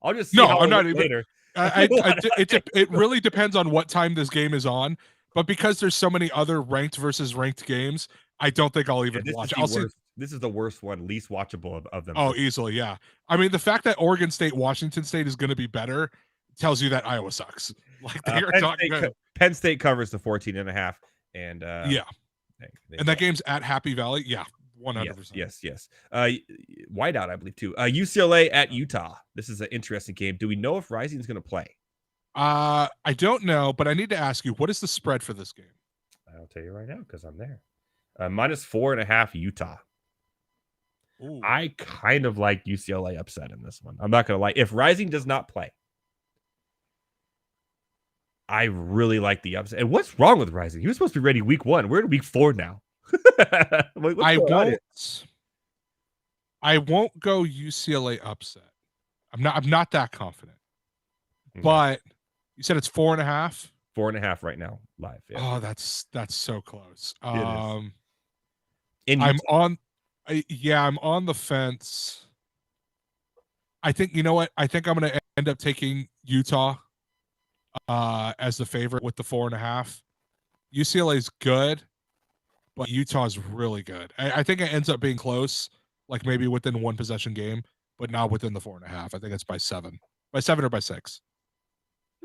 I'll just see how I'm not later. It really depends on what time this game is on, but because there's so many other ranked versus ranked games, I don't think I'll even watch. This is the worst one, least watchable of them. Oh, easily, yeah. I mean, the fact that Oregon State, Washington State is going to be better tells you that Iowa sucks. Like they are not good. Penn State covers the 14.5, and yeah, and that game's at Happy Valley. Yeah, 100%. Yes. Whiteout, I believe too. UCLA at Utah. This is an interesting game. Do we know if Rising is going to play? I don't know, but I need to ask you, what is the spread for this game? I'll tell you right now because I'm there. -4.5 Utah. Ooh. I kind of like UCLA upset in this one. I'm not going to lie. If Rising does not play, I really like the upset. And what's wrong with Rising? He was supposed to be ready week 1. We're in week 4 now. I won't go UCLA upset. I'm not that confident. Okay. But you said it's 4.5? 4.5 right now, live. Yeah. Oh, that's so close. I'm on the fence. I think, you know what? I think I'm going to end up taking Utah as the favorite with the 4.5. UCLA is good, but Utah is really good. I think it ends up being close, like maybe within 1 possession game, but not within the 4.5. I think it's by 7 or by 6.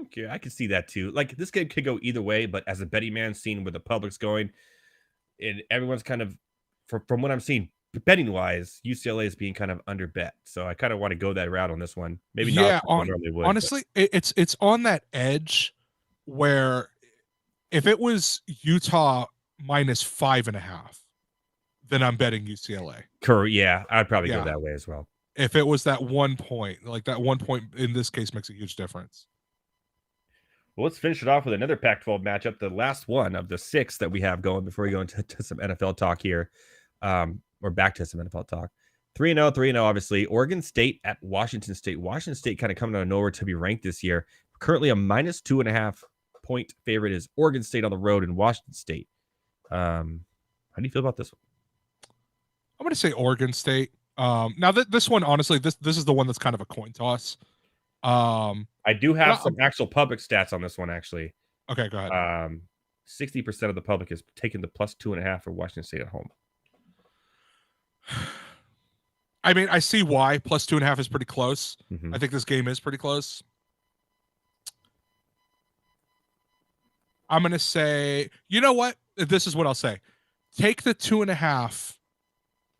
Okay, I can see that too. Like this game could go either way, but as a betting man, seeing where the public's going, and everyone's kind of, from what I'm seeing, betting wise, UCLA is being kind of under bet. So I kind of want to go that route on this one. Maybe yeah, not. Normally would, honestly, it's on that edge where if it was Utah minus 5.5, then I'm betting UCLA. Correct. Yeah, I'd probably go that way as well. If it was that 1 point, like that 1 point in this case makes a huge difference. Well, let's finish it off with another Pac-12 matchup, the last one of the 6 that we have going before we go into some NFL talk here. Or back to some NFL talk. 3-0, obviously. Oregon State at Washington State. Washington State kind of coming out of nowhere to be ranked this year. Currently a minus 2.5 point favorite is Oregon State on the road in Washington State. How do you feel about this one? I'm going to say Oregon State. Now this one, honestly, this is the one that's kind of a coin toss. I do have some actual public stats on this one, actually. Okay, go ahead. 60% of the public is taking the plus 2.5 for Washington State at home. I mean, I see why plus 2.5 is pretty close. Mm-hmm. I think this game is pretty close. I'm going to say, you know what? This is what I'll say. Take the 2.5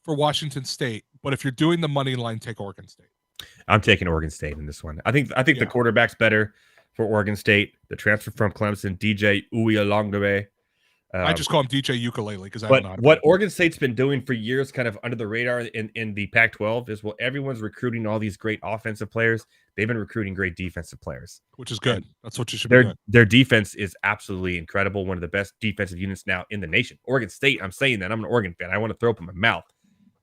for Washington State, but if you're doing the money line, take Oregon State. I'm taking Oregon State in this one. I think the quarterback's better for Oregon State. The transfer from Clemson, DJ Uiagalelei. I just call him DJ Ukulele because I but don't know. What Oregon State's been doing for years, kind of under the radar in the Pac-12, is everyone's recruiting all these great offensive players. They've been recruiting great defensive players, which is good. That's what you should be doing. Their defense is absolutely incredible. One of the best defensive units now in the nation. Oregon State. I'm saying that I'm an Oregon fan. I want to throw up in my mouth,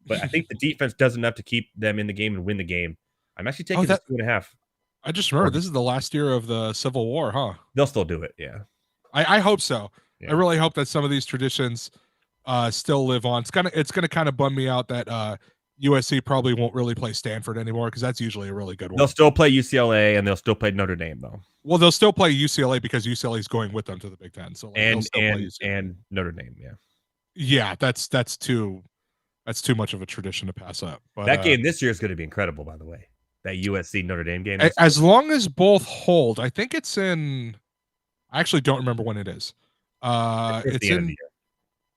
but I think the defense does enough to keep them in the game and win the game. I'm actually taking this 2.5. I just remember this is the last year of the Civil War, huh? They'll still do it. Yeah, I hope so. Yeah. I really hope that some of these traditions still live on. It's gonna kind of bum me out that USC probably won't really play Stanford anymore because that's usually a really good one. They'll still play UCLA and they'll still play Notre Dame though. Well, they'll still play UCLA because UCLA is going with them to the Big Ten. So and Notre Dame, yeah, that's too much of a tradition to pass up. But that game this year is going to be incredible, by the way. That USC Notre Dame game. As long as both hold, I think it's in. I actually don't remember when it is. It's in.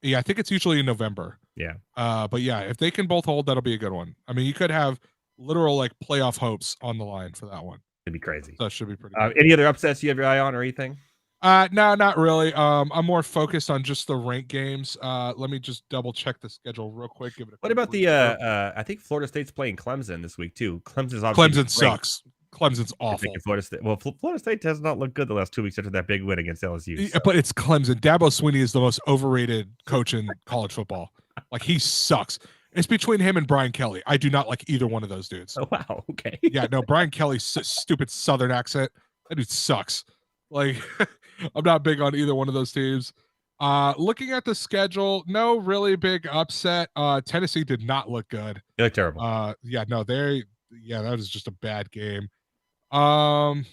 Yeah, I think it's usually in November. Yeah. But yeah, if they can both hold, that'll be a good one. I mean, you could have literal like playoff hopes on the line for that one. It'd be crazy. That should be pretty good. Any other upsets you have your eye on or anything? No, not really. I'm more focused on just the ranked games. Let me just double check the schedule real quick. What about the I think Florida State's playing Clemson this week too. Clemson sucks. Clemson's awful. Florida State. Well, Florida State does not look good the last 2 weeks after that big win against LSU. So. But it's Clemson. Dabo Swinney is the most overrated coach in college football. Like he sucks. It's between him and Brian Kelly. I do not like either one of those dudes. Oh wow. Okay. Yeah, no, Brian Kelly's stupid Southern accent. That dude sucks. Like I'm not big on either one of those teams. Looking at the schedule, no really big upset. Tennessee did not look good. They look terrible. That was just a bad game. I'm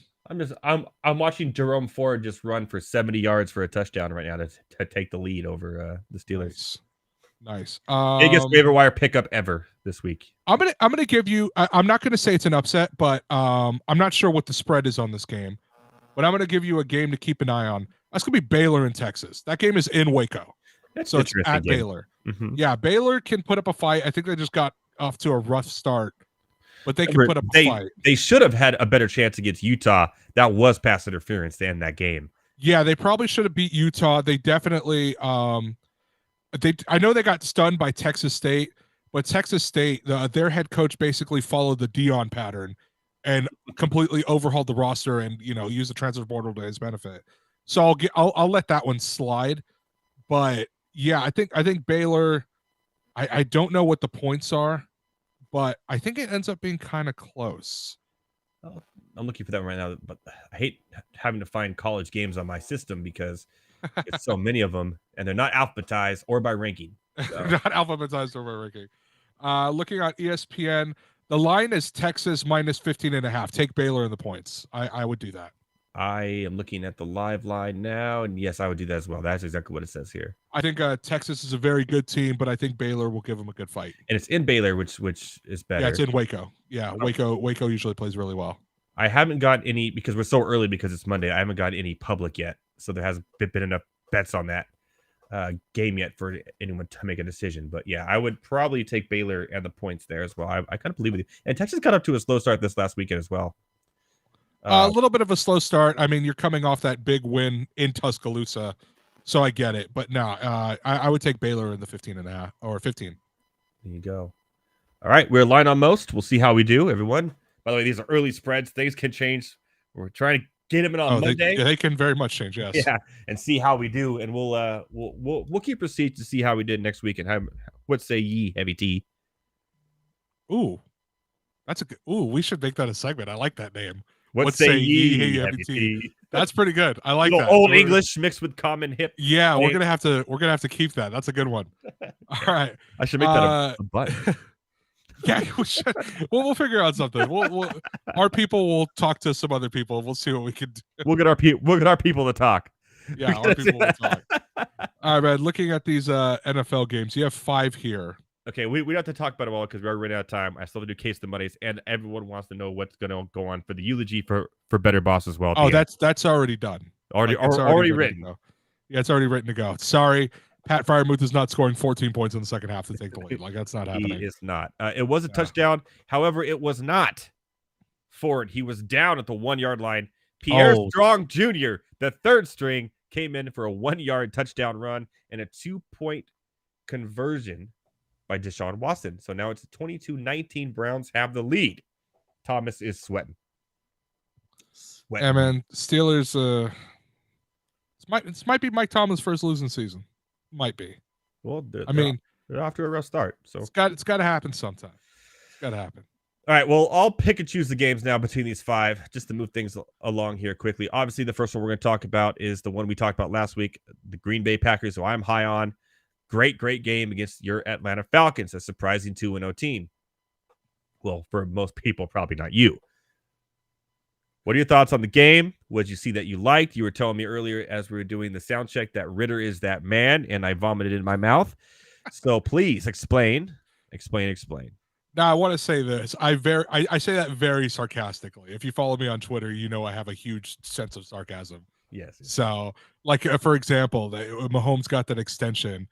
watching Jerome Ford just run for 70 yards for a touchdown right now to take the lead over the Steelers. Nice. Biggest waiver wire pickup ever this week. I'm gonna give you. I'm not gonna say it's an upset, but I'm not sure what the spread is on this game. But I'm gonna give you a game to keep an eye on. That's gonna be Baylor in Texas. That game is in Waco, so it's at game. Baylor. Mm-hmm. Yeah, Baylor can put up a fight. I think they just got off to a rough start, but they can put up a fight. They should have had a better chance against Utah. That was pass interference to end that game. Yeah, they probably should have beat Utah. They definitely. I know they got stunned by Texas State, but Texas State, their head coach basically followed the Dion pattern and completely overhauled the roster and use the transfer portal to his benefit. So I'll let that one slide. But yeah, I think Baylor. I don't know what the points are, but I think it ends up being kind of close. Oh, I'm looking for that right now, but I hate having to find college games on my system because it's so many of them, and they're not alphabetized or by ranking. So. Not alphabetized or by ranking. Looking at ESPN, the line is Texas minus 15.5. Take Baylor in the points. I would do that. I am looking at the live line now, and yes, I would do that as well. That's exactly what it says here. I think Texas is a very good team, but I think Baylor will give them a good fight. And it's in Baylor, which is better. Yeah, it's in Waco. Yeah, Waco usually plays really well. I haven't got any because we're so early because it's Monday. I haven't got any public yet, so there hasn't been enough bets on that game yet for anyone to make a decision. But yeah, I would probably take Baylor and the points there as well. I kind of believe with you. And Texas got up to a slow start this last weekend as well. A little bit of a slow start. I mean, you're coming off that big win in Tuscaloosa, so I get it. But no, I would take Baylor in the 15.5 or 15. There you go. All right, we're line on most. We'll see how we do, everyone. By the way, these are early spreads. Things can change. We're trying to get them in on Monday. They can very much change. Yes. Yeah, and see how we do, and we'll keep receipts to see how we did next week. And what say ye, Heavy T? Ooh, that's a good. Ooh, we should make that a segment. I like that name. What say ye, Heavy T? That's pretty good. I like that. Old English mixed with common hip. Yeah, we're gonna have to keep that. That's a good one. All right, I should make that a button. Yeah, we should. We'll figure out something. Our people will talk to some other people. We'll see what we can do. We'll get our people to talk. Yeah, our people will talk. All right, man. Looking at these NFL games, you have 5 here. Okay, we don't have to talk about them all because we're running out of time. I still have to do case the monies, and everyone wants to know what's going to go on for the eulogy for Better Boss as well. Oh, that's already done. Already written. Yeah, it's already written to go. Sorry. Pat Fryermuth is not scoring 14 points in the second half to take the lead. Like, that's not happening. He is not. It was a touchdown. However, it was not forward. He was down at the 1-yard line. Pierre Strong Jr., the third string, came in for a 1-yard touchdown run and a 2-point conversion by Deshaun Watson. So now it's 22-19. Browns have the lead. Thomas is sweating. Yeah, man. Steelers, this might be Mike Tomlin's first losing season. Might be. Well, they're off to a rough start. So it's got to happen sometime. It's got to happen. All right. Well, I'll pick and choose the games now between these 5 just to move things along here quickly. Obviously, the first one we're going to talk about is the one we talked about last week, the Green Bay Packers, who I'm high on. Great game against your Atlanta Falcons, a surprising 2-0 team. Well, for most people, probably not you. What are your thoughts on the game? What did you see that you liked? You were telling me earlier as we were doing the sound check that Ritter is that man, and I vomited in my mouth. So please explain. Now, I want to say this. I say that very sarcastically. If you follow me on Twitter, you know I have a huge sense of sarcasm. Yes. So, like, for example, Mahomes got that extension,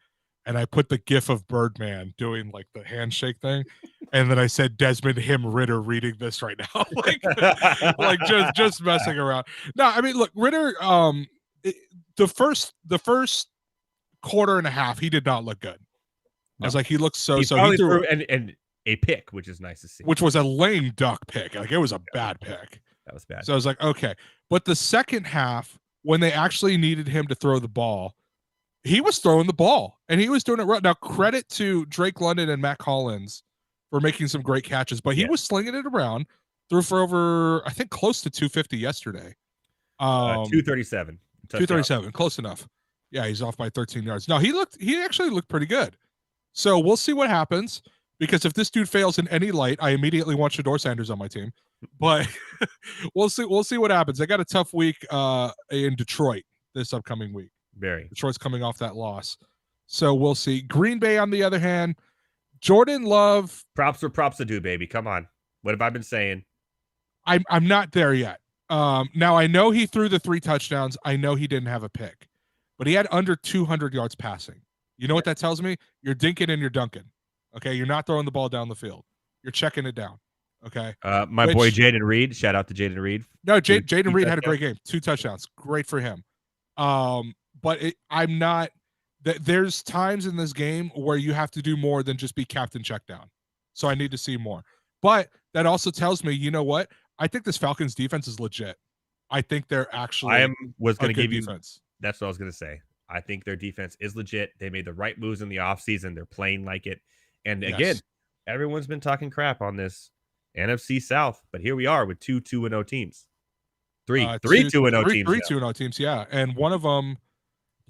and I put the gif of Birdman doing like the handshake thing, and then I said Desmond Ritter reading this right now, like just messing around. No, I mean, look, Ritter. The first quarter and a half, he did not look good. I was like, he looks so. He threw and a pick, which is nice to see. Which was a lame duck pick. Like, it was a bad pick. That was bad. So I was like, okay, but the second half, when they actually needed him to throw the ball, he was throwing the ball, and he was doing it right. Now, credit to Drake London and Matt Collins for making some great catches, but he was slinging it around, threw for over, I think, close to 250 yesterday. 237. 237, close enough. Yeah, he's off by 13 yards. No, he actually looked pretty good. So we'll see what happens, because if this dude fails in any light, I immediately want Shador Sanders on my team. But we'll see what happens. They got a tough week in Detroit this upcoming week. Detroit's coming off that loss. So we'll see. Green Bay, on the other hand, Jordan Love. Props for props to do, baby. Come on. What have I been saying? I'm not there yet. Now, I know he threw the 3 touchdowns. I know he didn't have a pick, but he had under 200 yards passing. You know what that tells me? You're dinking and you're dunking. Okay, you're not throwing the ball down the field. You're checking it down. Okay. My boy Jaden Reed. Shout out to Jaden Reed. No, Jaden Reed had a great game. 2 touchdowns. Great for him. But I'm not. There's times in this game where you have to do more than just be captain check down. So I need to see more. But that also tells me, you know what? I think this Falcons defense is legit. I think they're actually. Was going to give defense. That's what I was going to say. I think their defense is legit. They made the right moves in the offseason. They're playing like it. And again, everyone's been talking crap on this NFC South, but here we are with 2 2-0 teams. 3 2-0 teams. 3 2-0 teams, yeah. And one of them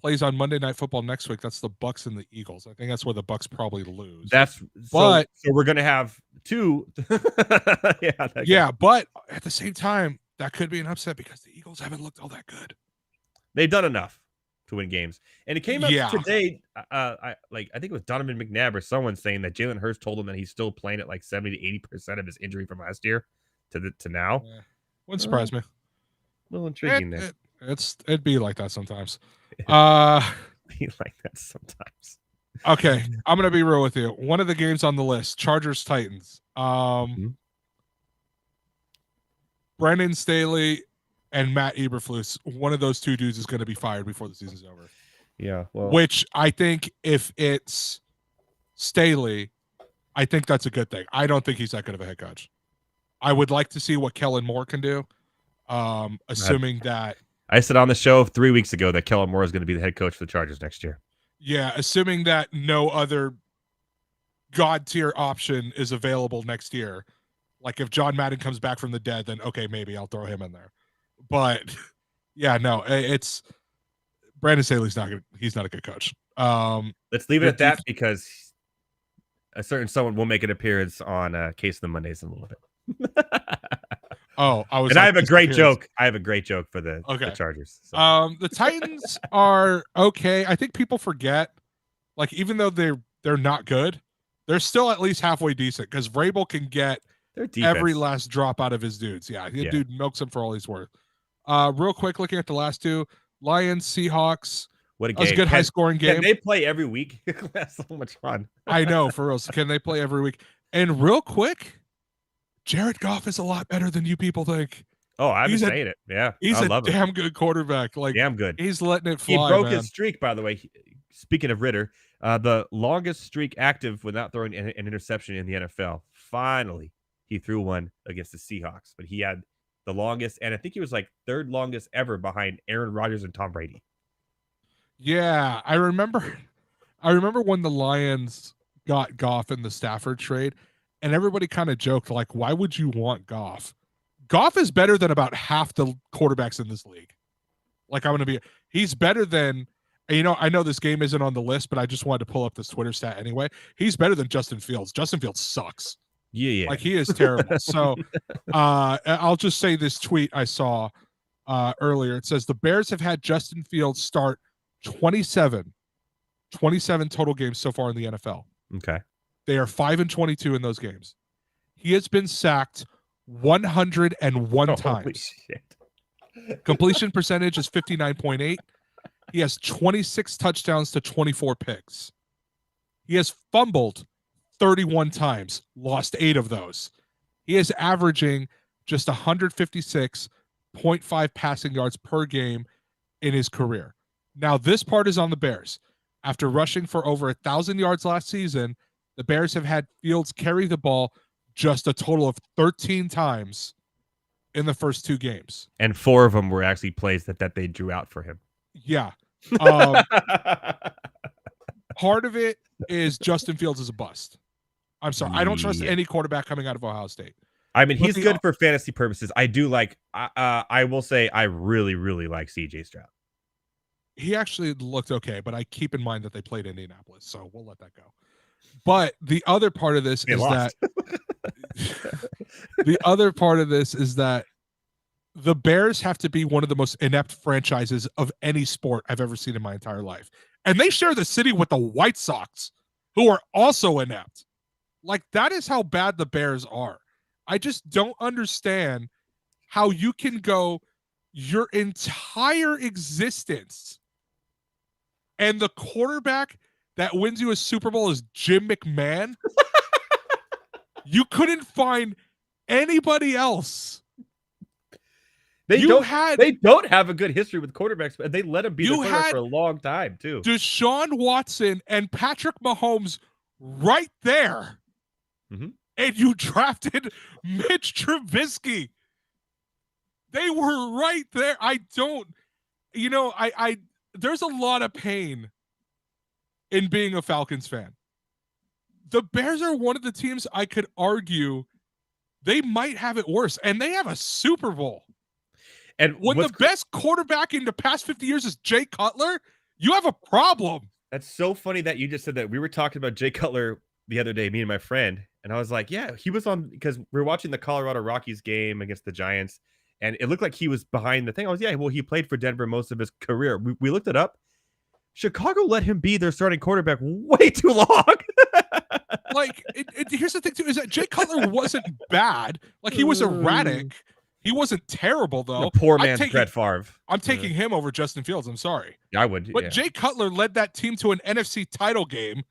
plays on Monday Night Football next week. That's the Bucks and the Eagles. I think that's where the Bucks probably lose. So we're going to have 2. But at the same time, that could be an upset because the Eagles haven't looked all that good. They've done enough to win games. And it came up today. I think it was Donovan McNabb or someone saying that Jalen Hurts told him that he's still playing at like 70 to 80% of his injury from last year to now. Wouldn't surprise me. A little intriguing there. It'd be like that sometimes. Be like that sometimes. Okay, I'm gonna be real with you. One of the games on the list, Chargers Titans. Brandon Staley and Matt Eberflus. One of those two dudes is going to be fired before the season's over. Yeah. Well, which I think if it's Staley, I think that's a good thing. I don't think he's that good of a head coach. I would like to see what Kellen Moore can do. Assuming that I said on the show 3 weeks ago that Kellen Moore is going to be the head coach for the Chargers next year. Yeah, assuming that no other god tier option is available next year. Like if John Madden comes back from the dead, then okay, maybe I'll throw him in there. But yeah, no, it's Brandon Staley's he's not a good coach. Let's leave it at that because a certain someone will make an appearance on Case of the Mondays in a little bit. I have a great joke. I have a great joke for the Chargers. So. The Titans are okay. I think people forget, like even though they're not good, they're still at least halfway decent because Vrabel can get every last drop out of his dudes. Yeah, dude milks him for all he's worth. Real quick, looking at the last two, Lions, Seahawks. What a game. That was a good high-scoring game. Can they play every week? That's so much fun. I know, for real. So can they play every week? And real quick, Jared Goff is a lot better than you people think. Oh, I've been saying it. Yeah, he's a damn good quarterback. Like damn good. He's letting it fly. He broke his streak, by the way. Speaking of Ritter, the longest streak active without throwing an interception in the NFL. Finally, he threw one against the Seahawks, but he had the longest, and I think he was like third longest ever behind Aaron Rodgers and Tom Brady. Yeah, I remember when the Lions got Goff in the Stafford trade, and everybody kind of joked, like, why would you want Goff? Goff is better than about half the quarterbacks in this league. Like, he's better than, I know this game isn't on the list, but I just wanted to pull up this Twitter stat anyway. He's better than Justin Fields. Justin Fields sucks. Yeah. Like, he is terrible. So I'll just say this tweet I saw earlier. It says the Bears have had Justin Fields start 27 total games so far in the NFL. Okay. They are 5-22 in those games. He has been sacked 101 times. Shit. Completion percentage is 59.8. He has 26 touchdowns to 24 picks. He has fumbled 31 times, lost 8 of those. He is averaging just 156.5 passing yards per game in his career. Now, this part is on the Bears. After rushing for over 1,000 yards last season, the Bears have had Fields carry the ball just a total of 13 times in the first 2 games. And 4 of them were actually plays that they drew out for him. Yeah. Part of it is Justin Fields is a bust. I'm sorry. I don't trust any quarterback coming out of Ohio State. I mean, he's good for fantasy purposes. I do like, I will say I really, really like CJ Stroud. He actually looked okay, but I keep in mind that they played Indianapolis, so we'll let that go. But the other part of this is that the Bears have to be one of the most inept franchises of any sport I've ever seen in my entire life. And they share the city with the White Sox, who are also inept. Like, that is how bad the Bears are. I just don't understand how you can go your entire existence and the quarterback that wins you a Super Bowl is Jim McMahon. You couldn't find anybody else. They don't have a good history with quarterbacks, but they let him be the quarterback for a long time too. Deshaun Watson and Patrick Mahomes right there. Mm-hmm. And you drafted Mitch Trubisky. They were right there. I there's a lot of pain in being a Falcons fan. The Bears are one of the teams I could argue they might have it worse, and they have a Super Bowl. And when the best quarterback in the past 50 years is Jay Cutler, you have a problem. That's so funny that you just said that. We were talking about Jay Cutler the other day, me and my friend, and I was like, yeah, he was on, because we were watching the Colorado Rockies game against the Giants, and it looked like he was behind the thing. I was, yeah, well, he played for Denver most of his career. We looked it up. Chicago let him be their starting quarterback way too long. Like, here's the thing, too, is that Jay Cutler wasn't bad. Like, he was erratic. He wasn't terrible though. Poor man's Brett Favre. I'm taking him over Justin Fields. I'm sorry. I would. But Jay Cutler led that team to an NFC title game.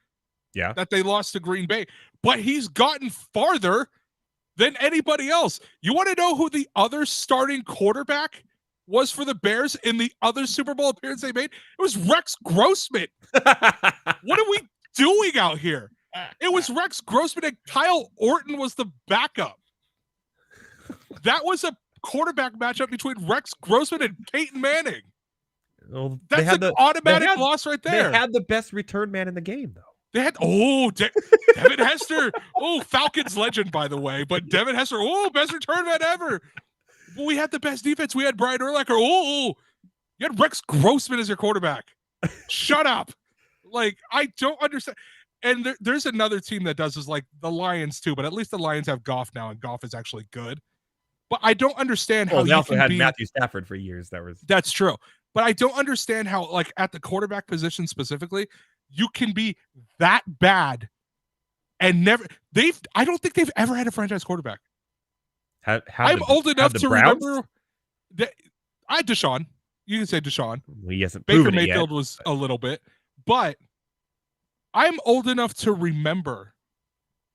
Yeah. That they lost to Green Bay. But he's gotten farther than anybody else. You want to know who the other starting quarterback was for the Bears in the other Super Bowl appearance they made? It was Rex Grossman. What are we doing out here? It was Rex Grossman and Kyle Orton was the backup. That was a quarterback matchup between Rex Grossman and Peyton Manning. Well, That's an automatic loss right there. They had the best return man in the game, though. They had Devin Hester. Falcons legend, by the way. But Devin Hester, best return man ever. But we had the best defense. We had Brian Urlacher. You had Rex Grossman as your quarterback. Shut up. Like, I don't understand. And there's another team that does this, like the Lions too. But at least the Lions have Goff now, and Goff is actually good. But I don't understand how they also had Matthew Stafford for years. That's true. But I don't understand how, like, at the quarterback position specifically, you can be that bad and never. I don't think they've ever had a franchise quarterback. I'm old enough to remember that I had Deshaun. You can say Deshaun. Well, he hasn't Baker proven it Mayfield yet. was a little bit, but I'm old enough to remember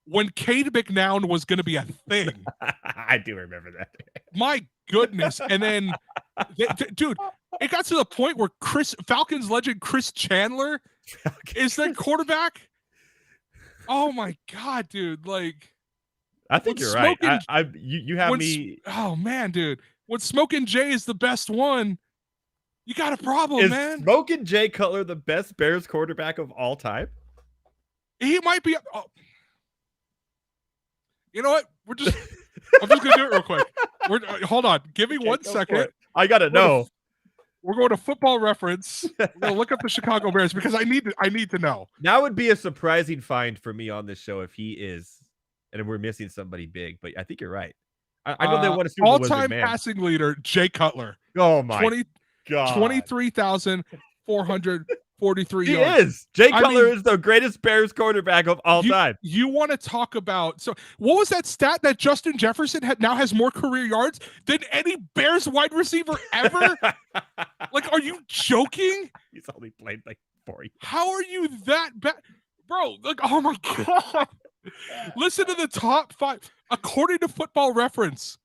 when Cade McNown was going to be a thing. I do remember that. My goodness. And then, dude, it got to the point where Falcons legend Chris Chandler is their quarterback. Oh, my God, dude. Like, I think you're right. You have me. Oh, man, dude. When Smokin' Jay is the best one, you got a problem, man. Is Smokin' Jay Cutler the best Bears quarterback of all time? He might be. You know what? I'm just going to do it real quick. Hold on. Give me 1 second. I got to know. We're going to Football Reference. We're going to look up the Chicago Bears because I need to know. That would be a surprising find for me on this show if he is, and we're missing somebody big. But I think you're right. I know they want to see all-time passing leader Jay Cutler. Oh my God! 23,443 He yards. is. Jay Cutler is the greatest Bears quarterback of all time. You want to talk about? So, what was that stat that Justin Jefferson now has more career yards than any Bears wide receiver ever? Like, are you joking? He's only played like 40. How are you that bad, bro? Like, oh my God! Listen to the top 5 according to Football Reference.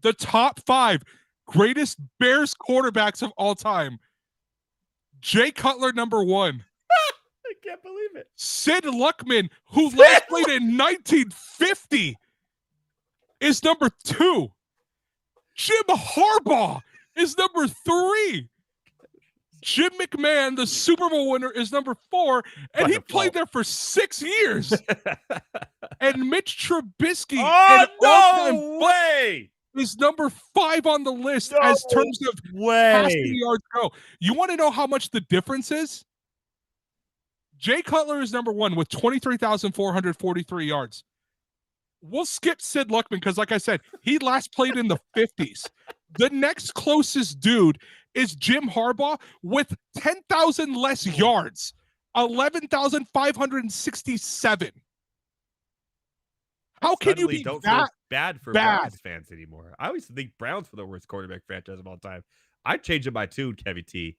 The top 5 greatest Bears quarterbacks of all time. Jay Cutler, number 1. I can't believe it. Sid Luckman, who last played in 1950, is number 2. Jim Harbaugh is number 3. Jim McMahon, the Super Bowl winner, is number 4, and he played there for 6 years. And Mitch Trubisky, no way, is number 5 on the list as terms of passing yards go. You want to know how much the difference is? Jay Cutler is number 1 with 23,443 yards. We'll skip Sid Luckman because, like I said, he last played in the 50s. The next closest dude is Jim Harbaugh with 10,000 less yards, 11,567. How can you be don't that feel bad for Browns fans anymore? I always think Browns were the worst quarterback franchise of all time. I'd change it by 2, Kevin T.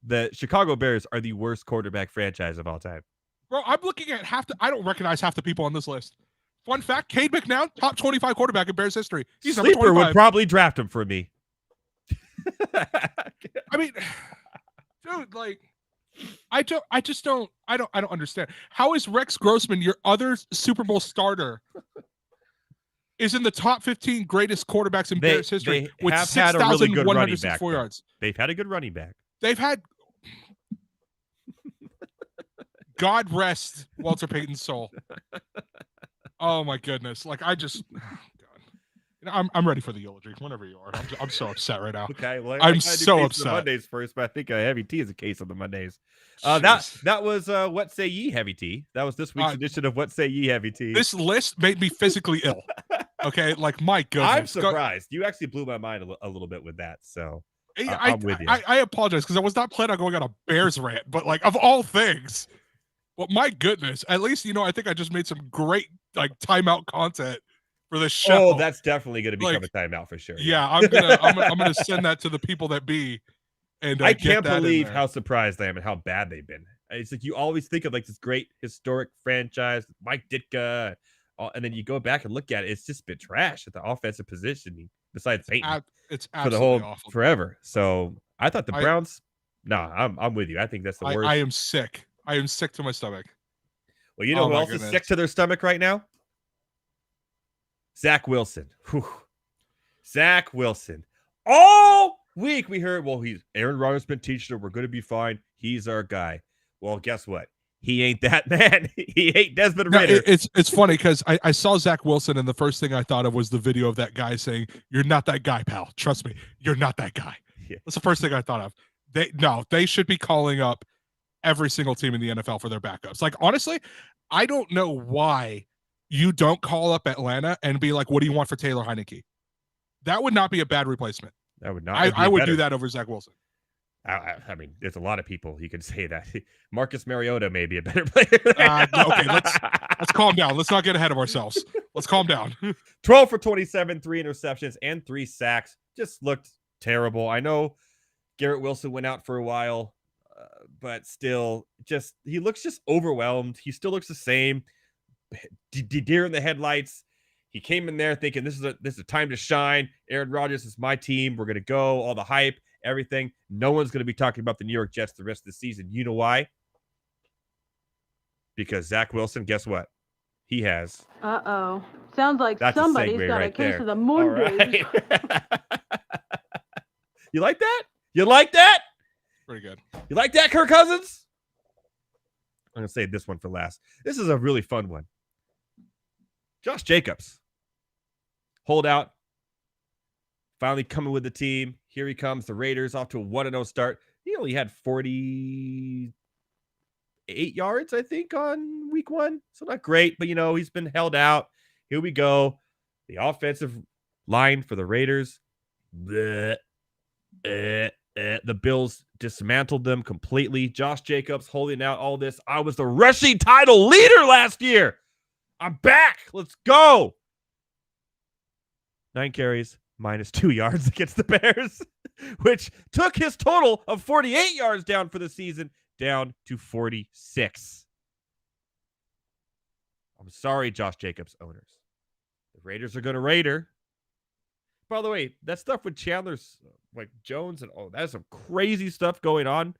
The Chicago Bears are the worst quarterback franchise of all time. Bro, I'm looking at I don't recognize half the people on this list. Fun fact, Cade McNown, top 25 quarterback in Bears history. He's number 25. Would probably draft him for me. I mean, dude, like, I don't understand. How is Rex Grossman, your other Super Bowl starter, is in the top 15 greatest quarterbacks in Bears history with 6,164 yards? They've had a good running back. They've had God rest Walter Payton's soul. Oh my goodness! Like I'm ready for the eulogy whenever you are. I'm so upset right now. Okay, well, I'm so upset. Mondays first, but I think Heavy T is a case on the Mondays. That was What Say Ye, Heavy T. That was this week's edition of What Say Ye, Heavy T. This list made me physically ill. Okay, like my goodness. I'm surprised. You actually blew my mind a little bit with that. So I'm with you. I apologize because I was not planning on going on a Bears rant, but like of all things. Well, my goodness. At least, I think I just made some great like timeout content for the show. Oh, that's definitely going to become a timeout for sure. Yeah, I'm gonna send that to the people that be. And I can't believe how surprised I am and how bad they've been. It's like you always think of like this great historic franchise, Mike Ditka, and then you go back and look at it. It's just been trash at the offensive positioning. Besides Peyton, it's for the whole awful. forever. So I thought the Browns. I'm with you. I think that's the worst. I am sick. I am sick to my stomach. Well, you know who else is sick to their stomach right now? Zach Wilson. Whew. Zach Wilson. All week we heard, well, Aaron Rodgers been teaching him, we're going to be fine. He's our guy. Well, guess what? He ain't that man. He ain't Desmond Ridder. It's funny because I saw Zach Wilson and the first thing I thought of was the video of that guy saying, "You're not that guy, pal. Trust me, you're not that guy." Yeah. That's the first thing I thought of. They should be calling up every single team in the NFL for their backups. Like, honestly, I don't know why you don't call up Atlanta and be like, "What do you want for Taylor Heineke?" That would not be a bad replacement. That would not. I would do that over Zach Wilson. I mean, there's a lot of people you can say that. Marcus Mariota may be a better player. Okay, let's calm down. Let's not get ahead of ourselves. Let's calm down. 12 for 27, 3 interceptions, and 3 sacks. Just looked terrible. I know Garrett Wilson went out for a while, but still, he looks just overwhelmed. He still looks the same. Deer in the headlights. He came in there thinking this is a time to shine. Aaron Rodgers is my team. We're gonna go. All the hype. Everything. No one's going to be talking about the New York Jets the rest of the season. You know why? Because Zach Wilson, guess what? He has. Sounds like somebody's got a case of the moon right. You like that? You like that? Pretty good. You like that, Kirk Cousins? I'm going to save this one for last. This is a really fun one. Josh Jacobs. Hold out. Finally coming with the team. Here he comes. The Raiders off to a 1-0 start. He only had 48 yards, I think, on week 1. So not great, but, he's been held out. Here we go. The offensive line for the Raiders. The Bills dismantled them completely. Josh Jacobs holding out all this. I was the rushing title leader last year. I'm back. Let's go. 9 carries. -2 yards against the Bears, which took his total of 48 yards down for the season down to 46. I'm sorry, Josh Jacobs owners. The Raiders are going to Raider. By the way, that stuff with Chandler's, like Jones, and that's some crazy stuff going on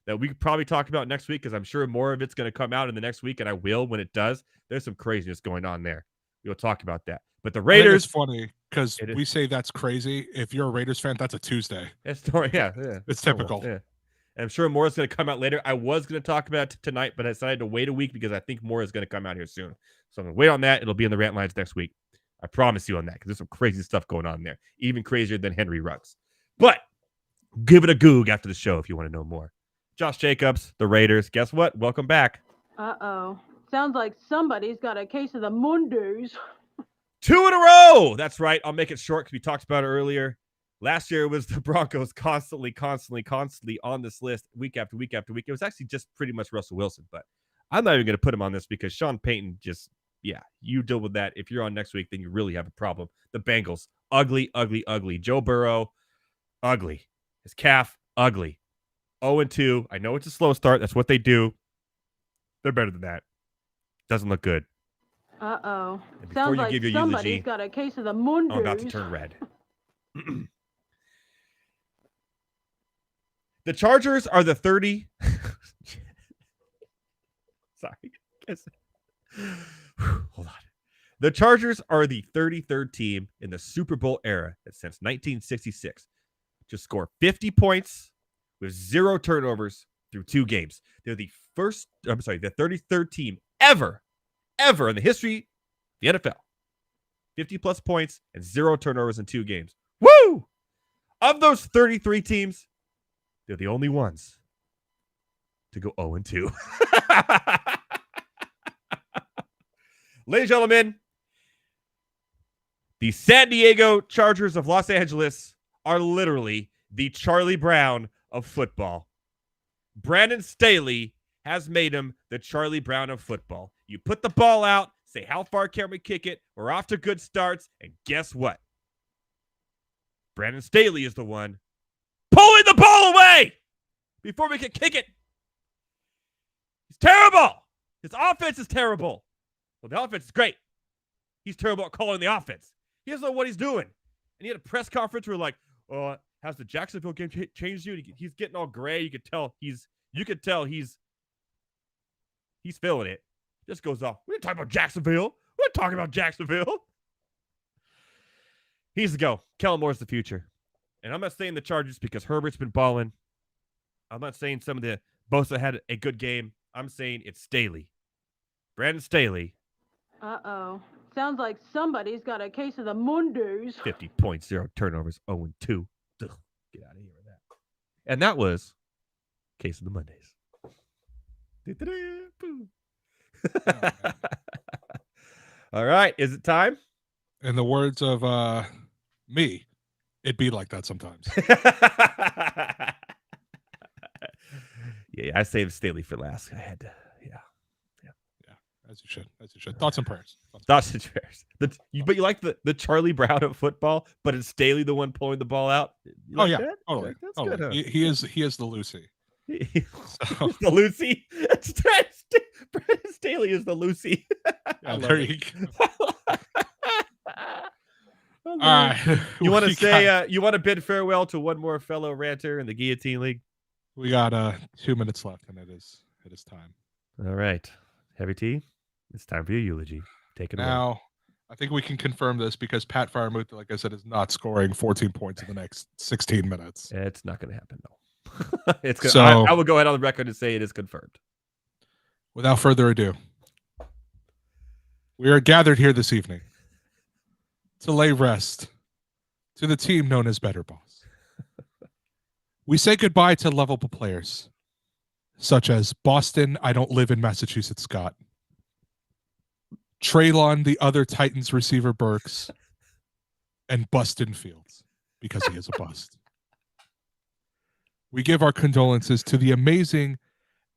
that we could probably talk about next week because I'm sure more of it's going to come out in the next week, and I will when it does. There's some craziness going on there. We'll talk about that. But the Raiders, it's funny because we say that's crazy. If you're a Raiders fan, that's a Tuesday. It's typical. Yeah. And I'm sure more is going to come out later. I was going to talk about it tonight, but I decided to wait a week because I think more is going to come out here soon. So I'm going to wait on that. It'll be in the Rant Lines next week. I promise you on that because there's some crazy stuff going on there, even crazier than Henry Ruggs. But give it a goog after the show if you want to know more. Josh Jacobs, the Raiders. Guess what? Welcome back. Sounds like somebody's got a case of the Mondays. 2 in a row. That's right. I'll make it short because we talked about it earlier. Last year was the Broncos constantly on this list week after week after week. It was actually just pretty much Russell Wilson, but I'm not even going to put him on this because Sean Payton you deal with that. If you're on next week, then you really have a problem. The Bengals, ugly. Joe Burrow, ugly. His calf, ugly. 0-2. I know it's a slow start. That's what they do. They're better than that. Doesn't look good. Sounds like somebody's got a case of the Mondays. I'm about to turn red. The Chargers are the 30. Sorry. Hold on. The Chargers are the 33rd team in the Super Bowl era since 1966 to score 50 points with 0 turnovers through 2 games. They're the 33rd team ever in the history of the NFL. 50-plus points and 0 turnovers in 2 games. Woo! Of those 33 teams, they're the only ones to go 0-2. Ladies and gentlemen, the San Diego Chargers of Los Angeles are literally the Charlie Brown of football. Brandon Staley has made him the Charlie Brown of football. You put the ball out, say, how far can we kick it? We're off to good starts. And guess what? Brandon Staley is the one pulling the ball away before we can kick it. He's terrible. His offense is terrible. Well, the offense is great. He's terrible at calling the offense. He doesn't know what he's doing. And he had a press conference where like, oh, has the Jacksonville game changed you? He's getting all gray. You could tell he's feeling it. Just goes off. We're not talking about Jacksonville. We're not talking about Jacksonville. He's the go. Kellen Moore's the future. And I'm not saying the Chargers because Herbert's been balling. I'm not saying some of the Bosa had a good game. I'm saying it's Staley. Brandon Staley. Uh-oh. Sounds like somebody's got a case of the Mondays. 50 points, 0 turnovers, 0-2. Ugh, get out of here with that. And that was Case of the Mondays. All right. Is it time? In the words of me, it'd be like that sometimes. Yeah, I saved Staley for last. I had to, yeah. As you should. Thoughts and prayers. Thoughts and prayers. But you like the Charlie Brown of football, but it's Staley the one pulling the ball out. You like that? Totally. That's Totally. good. Huh? He is the Lucy. The Lucy. Brandon Staley is the Lucy. Yeah, there you go. All right. You want to say you want to bid farewell to one more fellow ranter in the Guillotine League? We got 2 minutes left, and it is time. All right, Heavy T, it's time for your eulogy. Take it now. away. I think we can confirm this because Pat Freiermuth, like I said, is not scoring 14 points in the next 16 minutes. It's not going to happen, though. It's gonna, So, I will go ahead on the record and say it is confirmed. Without further ado, we are gathered here this evening to lay rest to the team known as Better Boss. We say goodbye to lovable players such as Boston, I don't live in Massachusetts, Scott. Traylon, the other Titans receiver, Burks, and Bustin Fields, because he is a bust. We give our condolences to the amazing,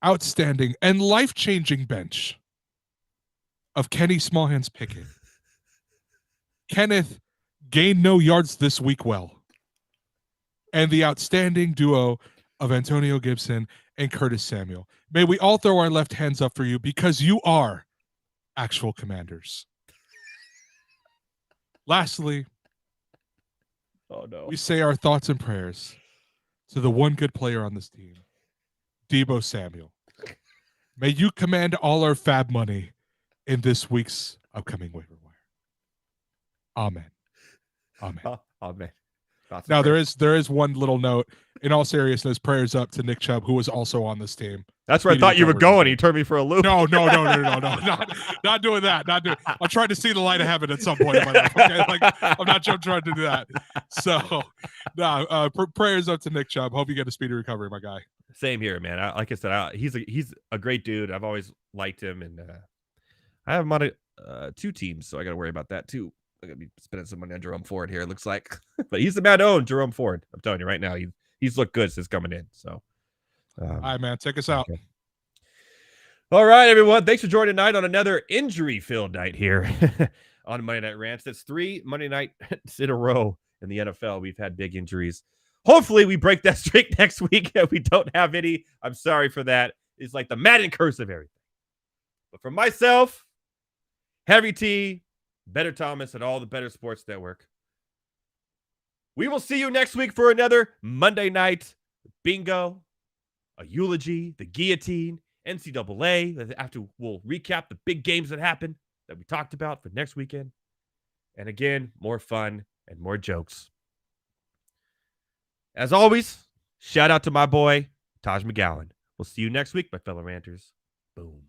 outstanding, and life-changing bench of Kenny Smallhands Pickett. Kenneth gained no yards this week well. And the outstanding duo of Antonio Gibson and Curtis Samuel. May we all throw our left hands up for you because you are actual commanders. Lastly, we say our thoughts and prayers to the one good player on this team, Deebo Samuel. May you command all our fab money in this week's upcoming waiver wire. Amen. Amen. Amen. Now there is one little note. In all seriousness, prayers up to Nick Chubb, who was also on this team. That's where I thought you were going. You turned me for a loop. No, not doing that. I'm trying to see the light of heaven at some point in my life. Okay, like I'm not trying to do that. So, prayers up to Nick Chubb. Hope you get a speedy recovery, my guy. Same here, man. Like I said, he's a great dude. I've always liked him, and I have him on 2 teams, so I got to worry about that too. I'm gonna be spending some money on Jerome Ford here. It looks like, but he's the man owned Jerome Ford. I'm telling you right now, he's looked good since coming in. So, all right, man, take us out. Okay. All right, everyone. Thanks for joining tonight on another injury-filled night here on Monday Night Rants. That's 3 Monday nights in a row in the NFL. We've had big injuries. Hopefully, we break that streak next week. If we don't have any, I'm sorry for that. It's like the Madden curse of everything. But for myself, Heavy T, Better Thomas, and all the Better Sports Network, we will see you next week for another Monday night bingo, a eulogy, the guillotine, NCAA. After we'll recap the big games that happened that we talked about for next weekend. And again, more fun and more jokes. As always, shout out to my boy, Taj McGowan. We'll see you next week, my fellow ranters. Boom.